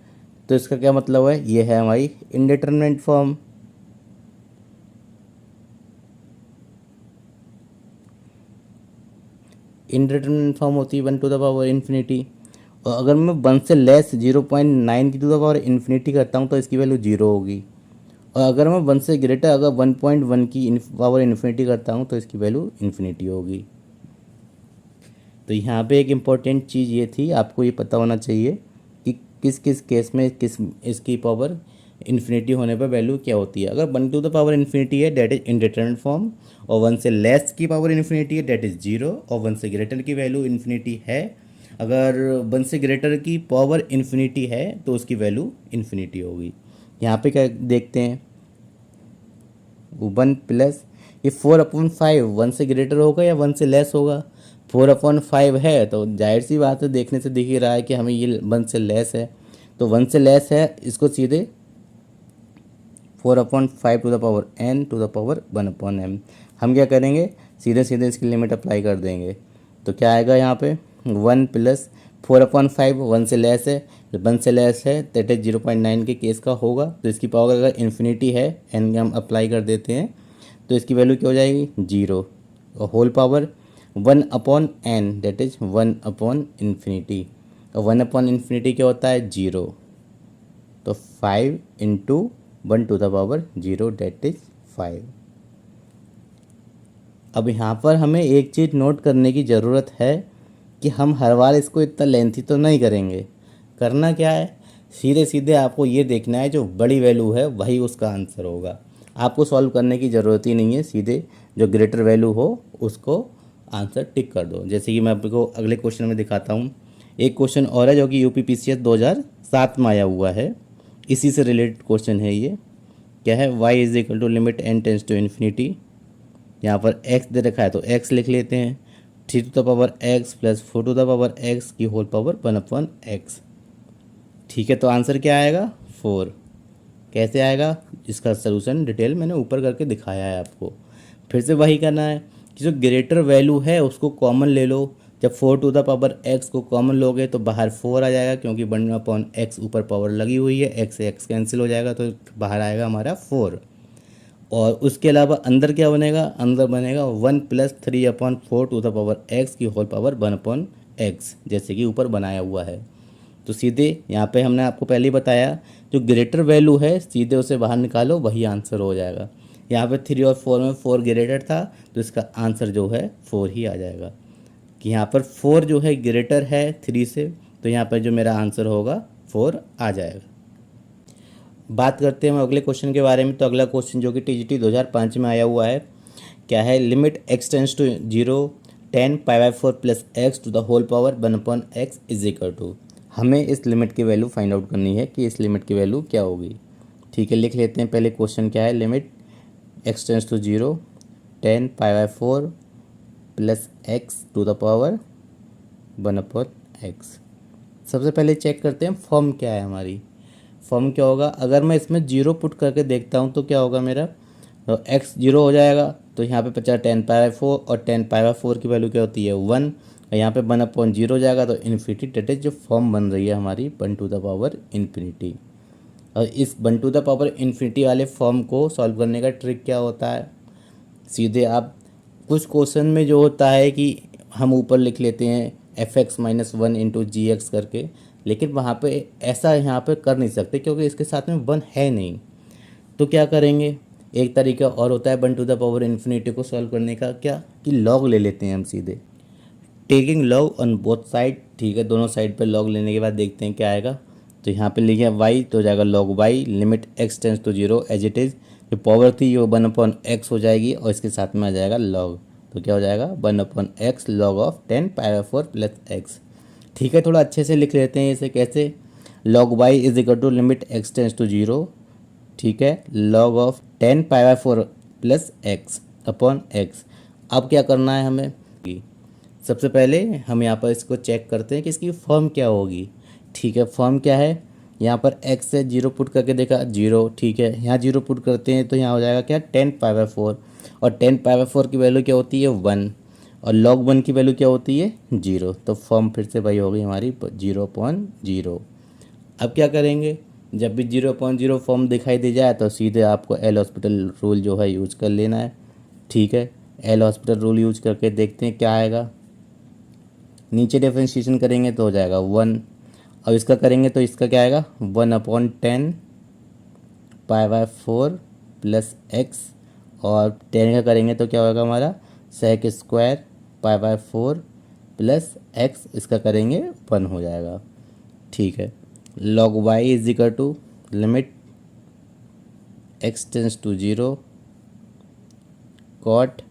तो इसका क्या मतलब है, ये है हमारी इंडिटरमिनेट फॉर्म। इंडिटरमिनेट फॉर्म होती है 1 टू द पावर इन्फिनिटी। और अगर मैं 1 से लेस 0.9 की टू द पावर इन्फिनिटी करता हूँ तो इसकी वैल्यू 0 होगी। और अगर मैं 1 से ग्रेटर अगर 1.1 की पावर इन्फिनिटी करता हूँ तो इसकी वैल्यू इन्फिनिटी होगी। तो यहाँ पे एक इम्पॉर्टेंट चीज़ ये थी, आपको ये पता होना चाहिए कि किस किस केस में किस इसकी पावर इन्फिनिटी होने पर वैल्यू क्या होती है। अगर 1 टू द पावर इन्फिनिटी है डेट इज इंडिटरमिनेट फॉर्म, और 1 से लेस की पावर इन्फिनिटी है डेट इज़ 0, और 1 से ग्रेटर की वैल्यू इन्फिनिटी है। अगर 1 से ग्रेटर की पावर इन्फिनिटी है तो उसकी वैल्यू इन्फिनिटी होगी। यहाँ पे क्या देखते हैं, 1 प्लस ये 4/5 1 से ग्रेटर होगा या 1 से लेस होगा। 4/5 है तो जाहिर सी बात है, देखने से दिख ही रहा है कि हमें ये 1 से लेस है, तो 1 से लेस है, इसको सीधे 4/5 to the power n to the power 1/m हम क्या करेंगे, सीधे सीधे इसकी लिमिट अप्लाई कर देंगे। तो क्या आएगा यहाँ पे 1 प्लस 4/5 1 से लेस है, जब 1 से लेस है दैट इज 0.9 के केस का होगा, तो इसकी पावर अगर इन्फिनिटी है n हम अप्लाई कर देते हैं तो इसकी वैल्यू क्या हो जाएगी 0, और whole power 1/n that is 1/इन्फिनिटी, और 1/इन्फिनिटी क्या होता है 0, तो 5 into 1 to the power 0 that is 5। अब यहाँ पर हमें एक चीज़ नोट करने की ज़रूरत है कि हम हर बार इसको इतना लेंथी तो नहीं करेंगे। करना क्या है, सीधे सीधे आपको ये देखना है जो बड़ी वैल्यू है वही उसका आंसर होगा। आपको सॉल्व करने की ज़रूरत ही नहीं है, सीधे जो ग्रेटर वैल्यू हो उसको आंसर टिक कर दो। जैसे कि मैं आपको अगले क्वेश्चन में दिखाता हूँ। एक क्वेश्चन और है जो कि UPPCS 2007 में आया हुआ है, इसी से रिलेटेड क्वेश्चन है ये। क्या है, y is equal to limit n tends to infinity, यहाँ पर x दे रखा है तो x लिख लेते हैं, 3 to the power x plus 4 to the power x की होल पावर 1/x। ठीक है, तो आंसर क्या आएगा 4। कैसे आएगा, इसका सलूशन डिटेल मैंने ऊपर करके दिखाया है आपको। फिर से वही करना है कि जो ग्रेटर वैल्यू है उसको कॉमन ले लो। जब 4 टू द पावर x को कॉमन लोगे तो बाहर 4 आ जाएगा, क्योंकि 1/x ऊपर पावर लगी हुई है, x से x कैंसिल हो जाएगा तो बाहर आएगा हमारा 4। और उसके अलावा अंदर क्या बनेगा, अंदर बनेगा 1 plus 3/4 to the power x की होल पावर 1/x, जैसे कि ऊपर बनाया हुआ है। तो सीधे यहाँ पे हमने आपको पहले ही बताया जो ग्रेटर वैल्यू है सीधे उसे बाहर निकालो, वही आंसर हो जाएगा। यहाँ पे 3 और 4 में 4 ग्रेटर था तो इसका आंसर जो है 4 ही आ जाएगा, कि यहाँ पर 4 जो है ग्रेटर है 3 से, तो यहाँ पर जो मेरा आंसर होगा 4 आ जाएगा। बात करते हैं हम अगले क्वेश्चन के बारे में। तो अगला क्वेश्चन जो कि TGT 2005 में आया हुआ है, क्या है, limit x tends to 0 10 π/4 plus x to the whole power 1/x is equal to. हमें इस लिमिट की वैल्यू फाइंड आउट करनी है कि इस लिमिट की वैल्यू क्या होगी। ठीक है, लिख लेते हैं पहले क्वेश्चन क्या है, limit x tends to 0 10 π/4 plus x to the power 1/x। सबसे पहले चेक करते हैं फॉर्म क्या है हमारी। फॉर्म क्या होगा, अगर मैं इसमें 0 पुट करके देखता हूँ तो क्या होगा मेरा, तो x 0 हो जाएगा, तो यहाँ पे 50 10 π/4 और 10 π/4 की वैल्यू क्या होती है 1, और यहाँ पे 1/0 हो जाएगा तो इन्फिनिटी। डेट इज जो फॉर्म बन रही है हमारी 1 टू द पावर इन्फिनिटी। और इस 1 टू द पावर इन्फिनिटी वाले फॉर्म को सॉल्व करने का ट्रिक क्या होता है, सीधे आप कुछ क्वेश्चन में जो होता है कि हम ऊपर लिख लेते हैं fx - 1 इंटू gx करके, लेकिन वहाँ पे ऐसा यहाँ पे कर नहीं सकते क्योंकि इसके साथ में 1 है नहीं। तो क्या करेंगे, एक तरीका और होता है 1 टू द पावर इन्फिनिटी को सॉल्व करने का, क्या कि लॉग ले लेते हैं हम सीधे, taking log on both side. ठीक है, दोनों साइड पे लॉग लेने के बाद देखते हैं क्या आएगा। तो यहाँ पे लिखिए y, तो हो जाएगा log y, limit x tends to 0 as it is, जो पावर थी वो 1/x हो जाएगी और इसके साथ में आ जाएगा लॉग, तो क्या हो जाएगा 1/x log of 10 π/4 plus x। ठीक है, थोड़ा अच्छे से लिख लेते हैं इसे, कैसे, log y is equal to limit x tends to 0, ठीक है, log of 10 π/4 plus x upon x। अब क्या करना है हमें, सबसे पहले हम यहाँ पर इसको चेक करते हैं कि इसकी फॉर्म क्या होगी। ठीक है, फॉर्म क्या है, यहाँ पर x से 0 पुट करके देखा 0, ठीक है, यहाँ 0 पुट करते हैं तो यहाँ हो जाएगा क्या 10 π/4, और 10 π/4 की वैल्यू क्या होती है 1, और log 1 की वैल्यू क्या होती है 0, तो फॉर्म फिर से वही होगी हमारी 0/0। अब क्या करेंगे, जब भी 0/0 फॉर्म दिखाई दे जाए तो सीधे आपको एल हॉस्पिटल रूल जो है यूज कर लेना है। ठीक है, एल हॉस्पिटल रूल यूज करके देखते हैं क्या आएगा। नीचे डिफरेंशिएशन करेंगे तो हो जाएगा 1, अब इसका करेंगे तो इसका क्या आएगा 1/10 π/4 प्लस एक्स, और 10 का करेंगे तो क्या होगा हमारा सेक स्क्वायर π/4 प्लस एक्स, इसका करेंगे 1 हो जाएगा। ठीक है, log y is equal to limit x tends to 0 cot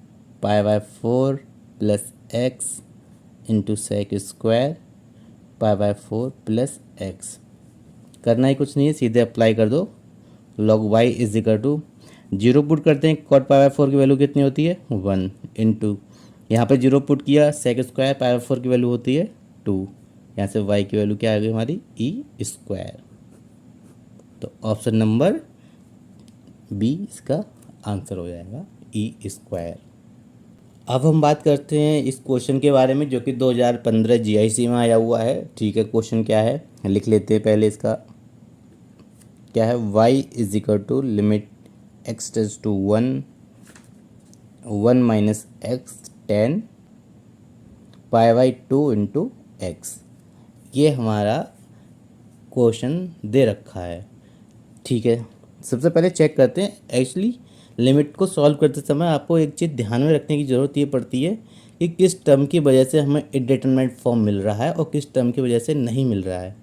π/4 plus x into sec square π/4 plus x. करना ही कुछ नहीं है, सीधे अप्लाई कर दो। log y is equal to 0 put करते हैं, कॉट π/4 की वैल्यू कितनी होती है 1 इंटू यहाँ पे 0 पुट किया, सेक स्क्वायर π/4 की वैल्यू होती है 2, यहाँ से y की वैल्यू क्या आ गई हमारी ई स्क्वायर। तो ऑप्शन नंबर बी इसका आंसर हो जाएगा ई स्क्वायर। अब हम बात करते हैं इस क्वेश्चन के बारे में जो कि 2015 जीआईसी में आया हुआ है। ठीक है, क्वेश्चन क्या है लिख लेते हैं पहले। इसका क्या है, y is equal to limit x tends to 1 minus x 10 π/2 into x. ये हमारा क्वेश्चन दे रखा है। ठीक है, सबसे पहले चेक करते हैं। एक्चुअली लिमिट को सॉल्व करते समय आपको एक चीज़ ध्यान में रखने की ज़रूरत ये पड़ती है कि किस टर्म की वजह से हमें इंडेटरमिनेट फॉर्म मिल रहा है और किस टर्म की वजह से नहीं मिल रहा है।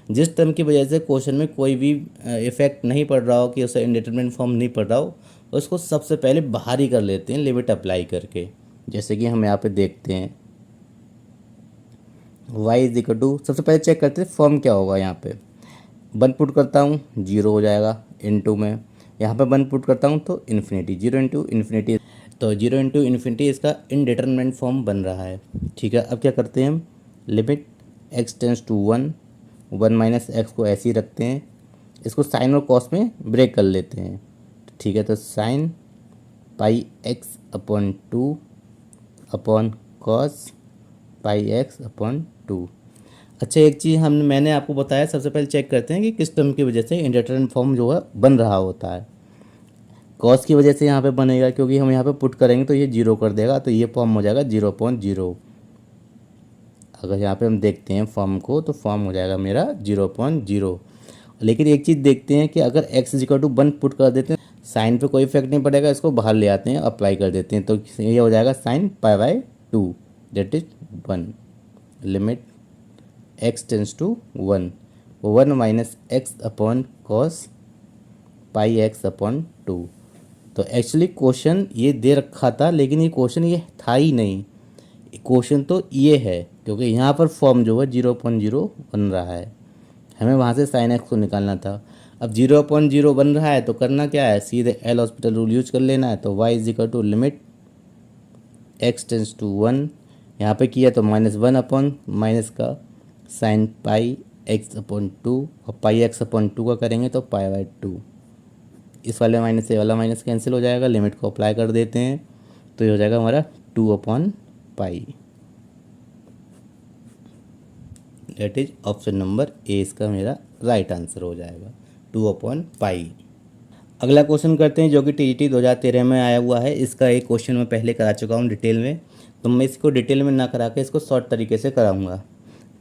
जिस टर्म की वजह से क्वेश्चन में कोई भी इफेक्ट नहीं पड़ रहा हो, कि उसे इंडेटरमिनेट फॉर्म नहीं पड़ रहा हो, उसको सबसे पहले बाहर ही कर लेते हैं लिमिट अप्लाई करके। जैसे कि हम यहाँ पे देखते हैं y इज इक्वल टू, सबसे पहले चेक करते हैं फॉर्म क्या होगा। यहाँ पे 1 पुट करता हूँ 0 हो जाएगा, इनटू में यहाँ पे 1 पुट करता हूँ तो इन्फिनिटी, 0 इंटू इन्फिनिटी, तो 0 इंटू इन्फिनिटी इसका इनडिटरमिनेंट फॉर्म बन रहा है। ठीक है, अब क्या करते हैं हम, limit x tends to 1 minus X को ऐसे ही रखते हैं, इसको साइन और कॉस में ब्रेक कर लेते हैं। ठीक है, तो sign πx/2 upon cos πx/2। अच्छा, एक चीज़ मैंने आपको बताया, सबसे पहले चेक करते हैं कि किस टर्म की वजह से इंडेटरमिनेंट फॉर्म जो है बन रहा होता है। कॉस की वजह से यहाँ पे बनेगा, क्योंकि हम यहाँ पे पुट करेंगे तो ये 0 कर देगा, तो ये फॉर्म हो जाएगा 0/0। अगर यहाँ पे हम देखते हैं फॉर्म को, तो फॉर्म हो जाएगा मेरा 0/0। लेकिन एक चीज़ देखते हैं कि अगर x is equal to 1 put कर देते हैं, साइन पे कोई इफेक्ट नहीं पड़ेगा, इसको बाहर ले आते हैं, अप्लाई कर देते हैं, तो ये हो जाएगा sine π/2 that is 1। Limit x tends to 1 minus x upon cos πx/2। तो एक्चुअली क्वेश्चन ये दे रखा था, लेकिन ये क्वेश्चन ये था ही नहीं। क्वेश्चन तो ये है, क्योंकि यहाँ पर फॉर्म जो है 0/0 बन रहा है, हमें वहाँ से साइन एक्स को निकालना था। अब 0/0 बन रहा है तो करना क्या है, सीधे एल हॉस्पिटल रूल यूज कर लेना है। तो y is equal to limit x tends to 1, यहाँ पे किया तो -1 अपॉन माइनस का साइन πx/2, और πx/2 का करेंगे तो π/2। इस वाले माइनस से वाला माइनस कैंसिल हो जाएगा, लिमिट को अप्लाई कर देते हैं, तो ये हो जाएगा हमारा 2/π। That is option number A, इसका मेरा राइट आंसर हो जाएगा 2/π। अगला क्वेश्चन करते हैं जो कि टीजीटी 2013 में आया हुआ है। इसका एक क्वेश्चन मैं पहले करा चुका हूँ डिटेल में, तो मैं इसको डिटेल में ना करा के इसको शॉर्ट तरीके से कराऊंगा।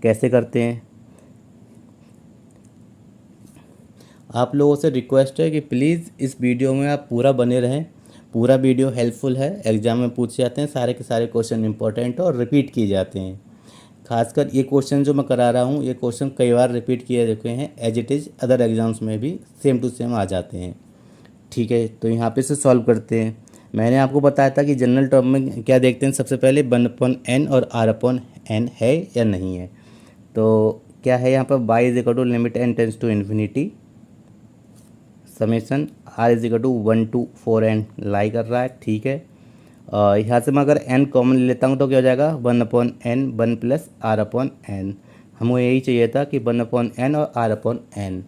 कैसे करते हैं, आप लोगों से रिक्वेस्ट है कि प्लीज़ इस वीडियो में आप पूरा बने रहें। पूरा वीडियो हेल्पफुल है, एग्जाम में पूछे जाते हैं, सारे के सारे क्वेश्चन इंपॉर्टेंट और रिपीट किए जाते हैं। खासकर ये क्वेश्चन जो मैं करा रहा हूँ, ये क्वेश्चन कई बार रिपीट किए रखे हैं, as it is other exams में भी सेम टू सेम आ जाते हैं। ठीक है, तो यहाँ पे से सॉल्व करते हैं। मैंने आपको बताया था कि जनरल टर्म में क्या देखते हैं, सबसे पहले 1/n और r/n है या नहीं है। तो क्या है यहाँ पर, y is equal to limit n tends to infinity summation r is equal to 1 to 4n लाई कर रहा है। ठीक है, यहाँ से मैं अगर n कॉमन ले लेता हूँ तो क्या हो जाएगा 1/n 1 प्लस r/n। हमें यही चाहिए था कि 1/n और r/n।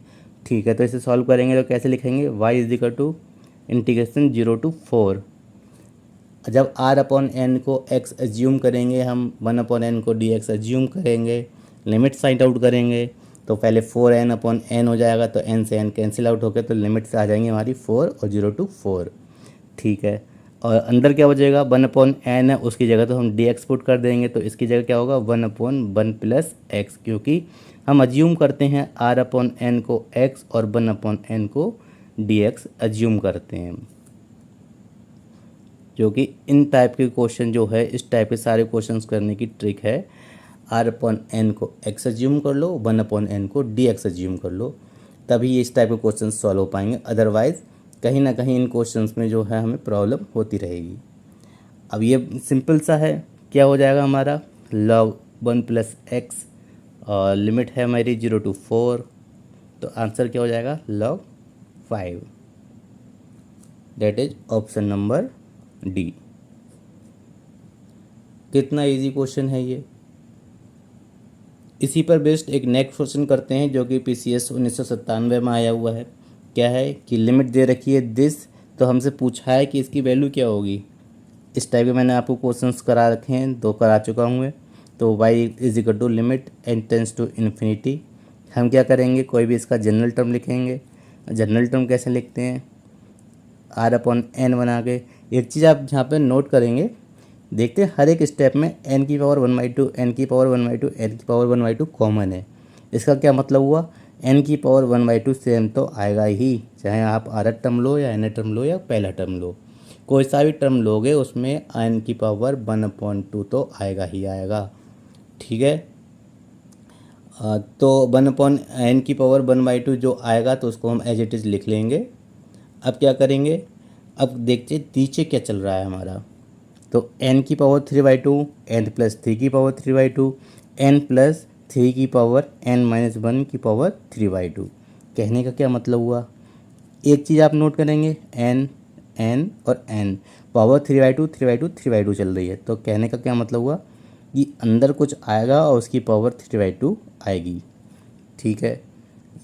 ठीक है, तो इसे सॉल्व करेंगे तो कैसे लिखेंगे, y is equal to integration 0 to 4 जब r अपॉन एन को x एज्यूम करेंगे, हम 1 अपॉन एन को dx एज्यूम करेंगे, लिमिट फाइंड आउट करेंगे, तो पहले 4n अपॉन एन हो जाएगा, तो n से n कैंसिल आउट होकर तो लिमिट्स आ जाएंगी हमारी 4 और 0 to 4। ठीक है, और अंदर क्या बचेगा, 1 अपॉन एन है, उसकी जगह तो हम dx पुट कर देंगे, तो इसकी जगह क्या होगा 1 अपॉन 1 प्लस एक्स, क्योंकि हम अज्यूम करते हैं r अपॉन एन को x और 1 अपॉन एन को dx अज्यूम करते हैं। जो कि इन टाइप के क्वेश्चन जो है, इस टाइप के सारे क्वेश्चंस करने की ट्रिक है। r अपॉन एन को x अज्यूम कर लो, 1 अपॉन एन को dx अज्यूम कर लो, तभी इस टाइप के क्वेश्चन सॉल्व हो पाएंगे। अदरवाइज़ कहीं ना कहीं इन क्वेश्चंस में जो है हमें प्रॉब्लम होती रहेगी। अब ये सिंपल सा है, क्या हो जाएगा हमारा log 1 प्लस एक्स, और लिमिट है हमारी 0 to 4, तो आंसर क्या हो जाएगा log 5। That is option number D. कितना इजी क्वेश्चन है ये। इसी पर बेस्ड एक नेक्स्ट क्वेश्चन करते हैं जो कि PCS 1997 में आया हुआ है। क्या है कि लिमिट दे रखी है दिस, तो हमसे पूछा है कि इसकी वैल्यू क्या होगी। इस टाइप के मैंने आपको क्वेश्चंस करा रखे हैं, 2 करा चुका हूँ मैं। तो y is equal to limit n tends to infinity. हम क्या करेंगे, कोई भी इसका जनरल टर्म लिखेंगे। जनरल टर्म कैसे लिखते हैं, r अपॉन एन बना के। एक चीज़ आप यहाँ पे नोट करेंगे, देखते हैं हर एक स्टेप में n की पावर 1/2, n की पावर 1/2, n की पावर 1/2 कॉमन है। इसका क्या मतलब हुआ, n की पावर 1/2 सेम तो आएगा ही, चाहे आप आधा टर्म लो या n टर्म लो या पहला टर्म लो, कोई सा भी टर्म लोगे उसमें n की पावर 1/2 तो आएगा ही आएगा। ठीक है, तो 1/n की पावर 1/2 जो आएगा तो उसको हम एज इट इज़ लिख लेंगे। अब क्या करेंगे, अब देखते नीचे क्या चल रहा है हमारा। तो n की पावर 3/2, n प्लस 3 की पावर 3/2, n प्लस 3 की पावर n माइनस 1 की पावर 3/2। कहने का क्या मतलब हुआ, एक चीज़ आप नोट करेंगे, n और n पावर 3/2 3/2 3/2 चल रही है। तो कहने का क्या मतलब हुआ कि अंदर कुछ आएगा और उसकी पावर 3/2 आएगी। ठीक है,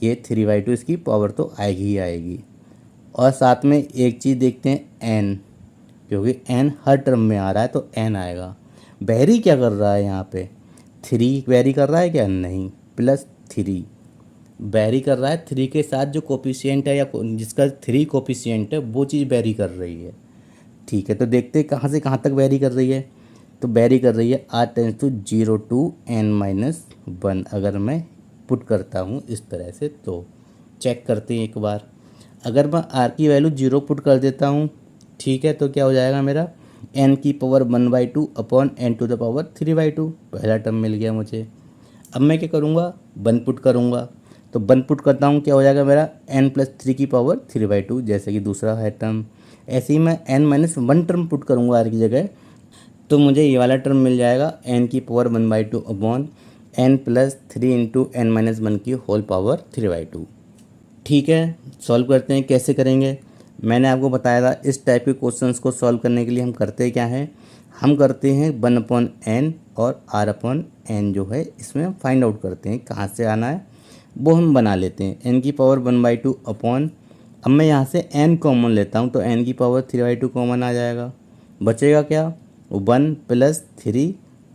ये 3/2 इसकी पावर तो आएगी ही आएगी। और साथ में एक चीज़ देखते हैं n, क्योंकि n हर टर्म में आ रहा है तो n आएगा। वेरी क्या कर रहा है यहाँ पे, 3 वेरी कर रहा है क्या, नहीं, प्लस 3 वेरी कर रहा है। 3 के साथ जो कोफिशिएंट है या जिसका 3 कोफिशिएंट है वो चीज़ वेरी कर रही है। ठीक है, तो देखते हैं कहाँ से कहाँ तक वेरी कर रही है। तो वेरी कर रही है r tends to 0 to n-1। अगर मैं पुट करता हूँ इस तरह से, तो चेक करते हैं एक बार। अगर मैं r की वैल्यू 0 पुट कर देता हूँ, ठीक है, तो क्या हो जाएगा मेरा n की power 1/2 upon n to the power 3/2, पहला टर्म मिल गया मुझे। अब मैं क्या करूँगा, 1 पुट करूँगा, तो 1 पुट करता हूँ, क्या हो जाएगा मेरा n प्लस 3 की पावर 3/2, जैसे कि दूसरा है टर्म। ऐसे ही मैं n माइनस 1 टर्म पुट करूँगा r की जगह, तो मुझे ये वाला टर्म मिल जाएगा n की power 1/2 upon n plus 3 into n minus 1 की होल पावर 3/2। ठीक है, सॉल्व करते हैं। कैसे करेंगे, मैंने आपको बताया था इस टाइप के क्वेश्चंस को सॉल्व करने के लिए हम करते क्या हैं, हम करते हैं 1 अपॉन n और r अपॉन n जो है इसमें हम फाइंड आउट करते हैं कहाँ से आना है, वो हम बना लेते हैं। n की पावर 1/2 अपॉन, अब मैं यहाँ से n कॉमन लेता हूँ तो n की पावर 3/2 कॉमन आ जाएगा, बचेगा क्या 1 plus 3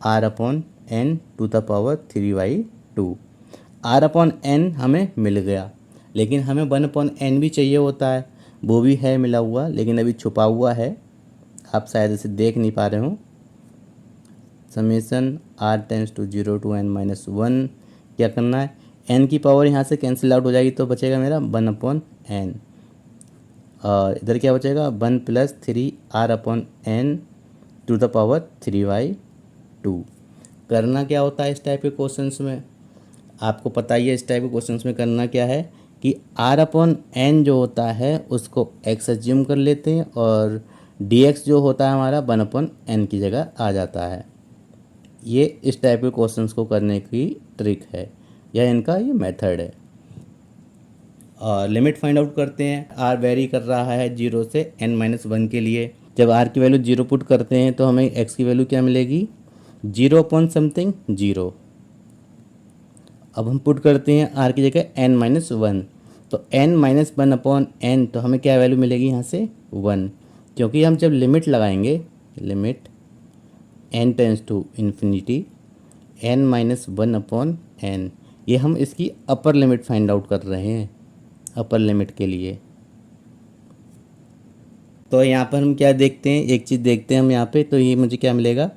r upon n to the power 3/2। r upon n हमें मिल गया, लेकिन हमें 1 अपॉन n भी चाहिए होता है, वो भी है मिला हुआ, लेकिन अभी छुपा हुआ है, आप शायद इसे देख नहीं पा रहे हो। Summation r tends to 0 to n-1, क्या करना है, n की पावर यहाँ से कैंसिल आउट हो जाएगी, तो बचेगा मेरा 1 अपॉन n, और इधर क्या बचेगा 1 plus 3 r upon n to the power 3/2। करना क्या होता है इस टाइप के क्वेश्चंस में, आपको पता ही है इस टाइप के क्वेश्चंस में करना क्या है कि r अपॉन n जो होता है उसको x एज्यूम कर लेते हैं, और dx जो होता है हमारा 1 अपॉन n की जगह आ जाता है। ये इस टाइप के क्वेश्चंस को करने की ट्रिक है, या इनका ये मेथड है। और लिमिट फाइंड आउट करते हैं, r वेरी कर रहा है 0 से n-1 के लिए। जब r की वैल्यू 0 पुट करते हैं तो हमें x की वैल्यू क्या मिलेगी, 0 अपॉन समथिंग 0। अब हम पुट करते हैं r की जगह n-1, तो n-1 अपॉन n, तो हमें क्या वैल्यू मिलेगी यहाँ से 1, क्योंकि हम जब लिमिट लगाएंगे limit n tends to infinity n-1/n। ये हम इसकी अपर लिमिट फाइंड आउट कर रहे हैं, अपर लिमिट के लिए। तो यहाँ पर हम क्या देखते हैं, एक चीज़ देखते हैं हम यहाँ पे, तो ये मुझे क्या मिलेगा,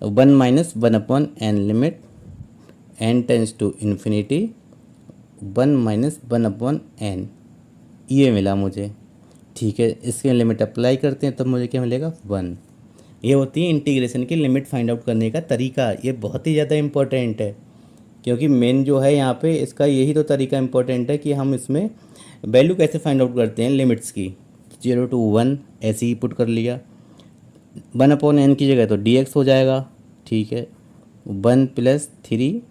1-1/n limit n tends to infinity 1-1/n, ये मिला मुझे। ठीक है, इसके लिमिट अप्लाई करते हैं तब मुझे क्या मिलेगा, 1। ये होती है इंटीग्रेशन की लिमिट फाइंड आउट करने का तरीका। ये बहुत ही ज़्यादा इंपॉर्टेंट है, क्योंकि मेन जो है यहाँ पे इसका यही तो तरीका इंपॉर्टेंट है कि हम इसमें वैल्यू कैसे फाइंड आउट करते हैं लिमिट्स की। 0-1 ऐसे ही पुट कर लिया, 1/n की जगह तो dx हो जाएगा। ठीक है, 1+3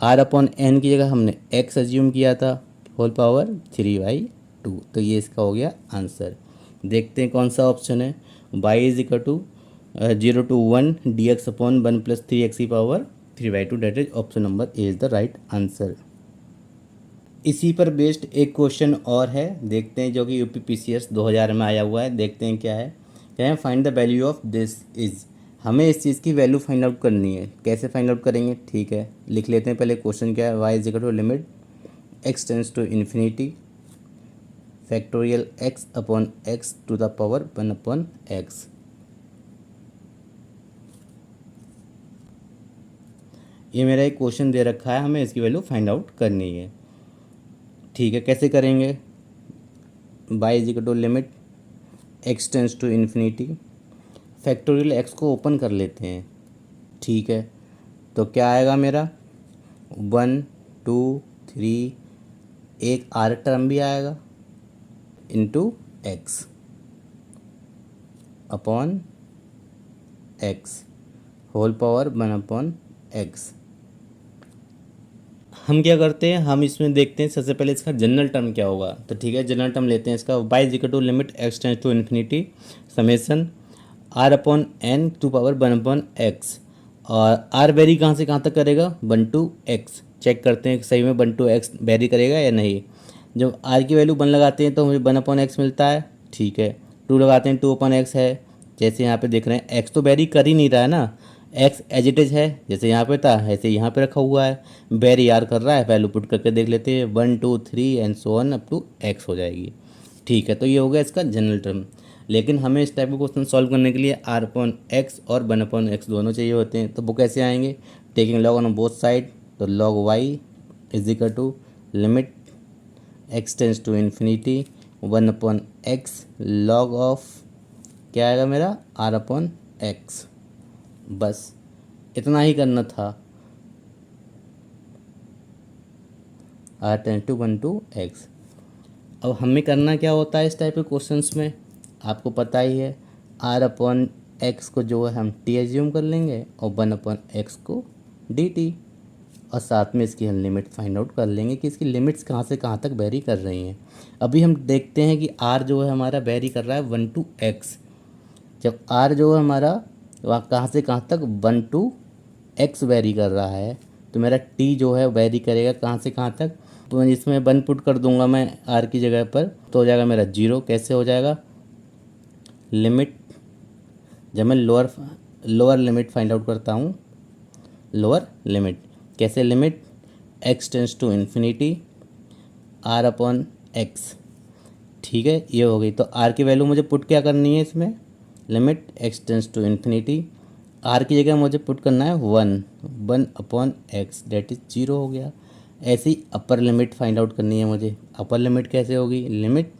r/n की जगह हमने x एज्यूम किया था, होल पावर 3/2। तो ये इसका हो गया आंसर। देखते हैं कौन सा ऑप्शन है। y = 0-1 dx/1+3x⁻³ that is option number A is the right answer. इसी पर बेस्ड एक क्वेश्चन और है, देखते हैं, जो कि UPPCS 2000 में आया हुआ है। देखते हैं क्या है। क्या है, find the value of this is. हमें इस चीज़ की वैल्यू फाइंड आउट करनी है। कैसे फाइंड आउट करेंगे, ठीक है, लिख लेते हैं। पहले क्वेश्चन क्या है, y = limit x tends to infinity factorial x/(1/x)। ये मेरा एक क्वेश्चन दे रखा है, हमें इसकी वैल्यू फाइंड आउट करनी है। ठीक है, कैसे करेंगे, y = limit x tends to infinity factorial x को ओपन कर लेते हैं। ठीक है, तो क्या आएगा मेरा, 1 2 3, एक r टर्म भी आएगा into x upon x whole power 1/x। हम क्या करते हैं, हम इसमें देखते हैं सबसे पहले इसका जनरल टर्म क्या होगा। तो ठीक है, जनरल टर्म लेते हैं इसका। y = limit x tends to infinity summation r/(n)⁻1/x। और r वेरी कहाँ से कहाँ तक करेगा, 1 to x। चेक करते हैं सही में 1 to x वेरी करेगा या नहीं। जब r की वैल्यू 1 लगाते हैं तो हमें 1/x मिलता है। ठीक है, 2 लगाते हैं 2/x है। जैसे यहाँ पे देख रहे हैं x तो वेरी कर ही नहीं रहा है ना, x एज इट इज है, जैसे यहाँ पे था ऐसे यहाँ पे रखा हुआ है। वेरी आर कर रहा है, वैल्यू पुट करके देख लेते हैं, 1 2 3 and so on up to x हो जाएगी। ठीक है, तो ये हो गया इसका जनरल टर्म। लेकिन हमें इस टाइप का क्वेश्चन सॉल्व करने के लिए r/x और 1/x दोनों चाहिए होते हैं। तो वो कैसे आएंगे, taking log on both side. तो log y = limit x tends to infinity 1/x log of क्या आएगा मेरा, r/x। बस इतना ही करना था, r tends to 1 to x। अब हमें करना क्या होता है इस टाइप के क्वेश्चंस में, आपको पता ही है, r/x को जो है हम t एज्यूम कर लेंगे और 1/x को dt, और साथ में इसकी हम लिमिट फाइंड आउट कर लेंगे कि इसकी लिमिट्स कहाँ से कहाँ तक वेरी कर रही हैं। अभी हम देखते हैं कि r जो है हमारा वेरी कर रहा है 1 to x। जब r जो है हमारा वहाँ कहाँ से कहाँ तक 1 to x वेरी कर रहा है, तो मेरा t जो है वेरी करेगा कहाँ से कहाँ तक। तो इसमें 1 पुट कर दूंगा मैं r की जगह पर, तो हो जाएगा मेरा 0। कैसे हो जाएगा, लिमिट, जब मैं लोअर लिमिट फाइंड आउट करता हूँ, लोअर लिमिट कैसे, limit x tends to infinity r/x। ठीक है, ये हो गई। तो r की वैल्यू मुझे पुट क्या करनी है इसमें, limit x tends to infinity, r की जगह मुझे पुट करना है 1/x डेट इज 0 हो गया। ऐसी अपर लिमिट फाइंड आउट करनी है मुझे। अपर लिमिट कैसे होगी, limit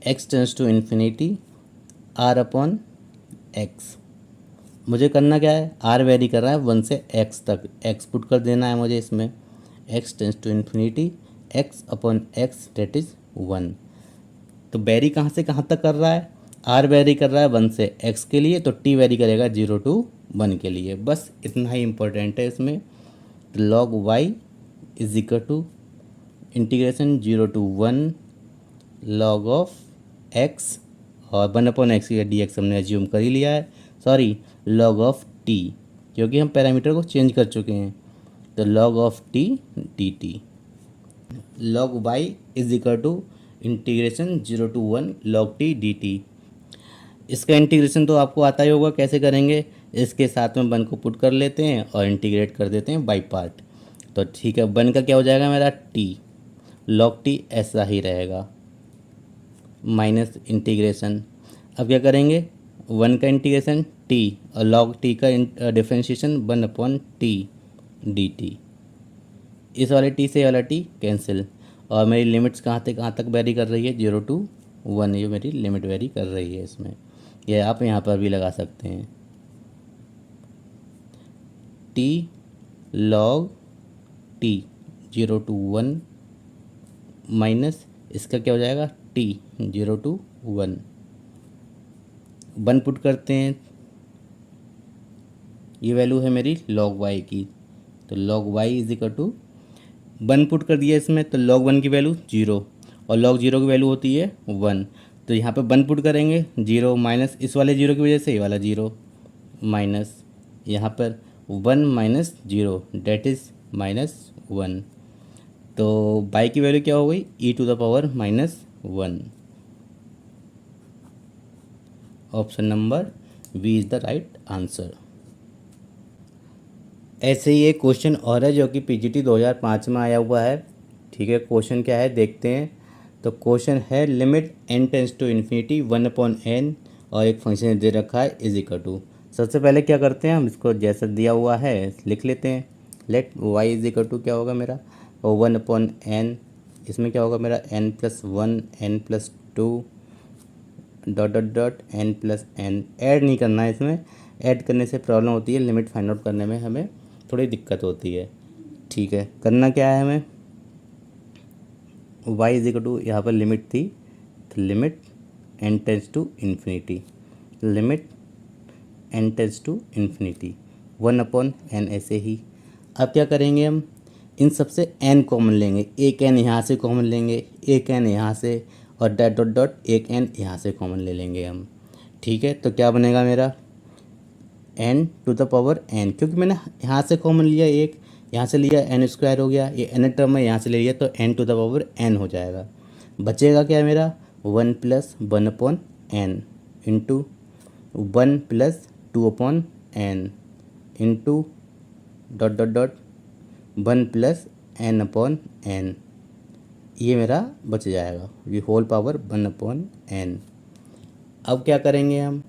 x tends to infinity r/x। मुझे करना क्या है, r वेरी कर रहा है 1 से x तक, x पुट कर देना है मुझे इसमें, x tends to infinity x/x that is 1। तो वेरी कहाँ से कहाँ तक कर रहा है, r वेरी कर रहा है 1 से x के लिए, तो t वेरी करेगा 0 to 1 के लिए। बस इतना ही इम्पोर्टेंट है इसमें। तो log y = integration 0 to 1 log of x, और 1/x या dx हमने एज्यूम कर ही लिया है, सॉरी log ऑफ t, क्योंकि हम पैरामीटर को चेंज कर चुके हैं। तो log of t dt, log y = integration 0 to 1 log t dt। इसका इंटीग्रेशन तो आपको आता ही होगा, कैसे करेंगे, इसके साथ में 1 को पुट कर लेते हैं और इंटीग्रेट कर देते हैं बाई पार्ट। तो ठीक है, 1 का क्या हो जाएगा मेरा टी, लॉग टी ऐसा ही रहेगा, माइनस इंटीग्रेशन। अब क्या करेंगे, 1 का इंटीग्रेशन टी और लॉग टी का डिफ्रेंशिएशन 1/t dt। इस वाले टी से ये वाला टी कैंसिल, और मेरी लिमिट्स कहाँ से कहाँ तक वेरी कर रही है, 0 to 1, ये मेरी लिमिट वेरी कर रही है इसमें। ये आप यहाँ पर भी लगा सकते हैं, T log T 0 to 1 minus इसका क्या हो जाएगा टी 0 to 1, 1 पुट करते हैं, ये वैल्यू है मेरी log y की, तो log y is equal to 1 put कर दिया इसमें, तो log 1 की वैल्यू 0 और log 0 की वैल्यू होती है 1, तो यहाँ पे 1 पुट करेंगे 0 माइनस इस वाले 0 की वजह से ये वाला 0 माइनस यहाँ पर 1 माइनस 0 डेट इज़ -1, तो y की वैल्यू क्या हो गई e⁻⁻1। Option number B is the right answer. ऐसे ही एक क्वेश्चन और है जो कि पीजीटी 2005 में आया हुआ है। ठीक है, क्वेश्चन क्या है देखते हैं। तो क्वेश्चन है limit n tends to infinity 1/n और एक फंक्शन दे रखा है इज इक्वल टू। सबसे पहले क्या करते हैं, हम इसको जैसा दिया हुआ है लिख लेते हैं। Let y is equal to क्या होगा मेरा 1/n, इसमें क्या होगा मेरा n+1 n+2 dot dot dot n+n। Add नहीं करना है, इसमें ऐड करने से प्रॉब्लम होती है, लिमिट फाइंड आउट करने में हमें थोड़ी दिक्कत होती है। ठीक है, करना क्या है हमें, y इज इक्वल टू यहाँ पर लिमिट थी, तो limit n tends to infinity, limit n tends to infinity 1/n ऐसे ही। अब क्या करेंगे, हम इन सबसे n कॉमन लेंगे, एक n यहाँ से कॉमन लेंगे, एक n यहाँ से और डॉट डॉट डॉट एक n यहाँ से कॉमन ले लेंगे हम। ठीक है, तो क्या बनेगा मेरा n to the power n, क्योंकि मैंने यहाँ से कॉमन लिया एक, यहाँ से लिया n² हो गया, ये n टर्म में यहाँ से ले लिया तो n to the power n हो जाएगा। बचेगा क्या मेरा 1 + 1/n into 1 + 2/n into dot dot dot 1 + n/n, ये मेरा बच जाएगा, ये होल पावर 1/n। अब क्या करेंगे हम,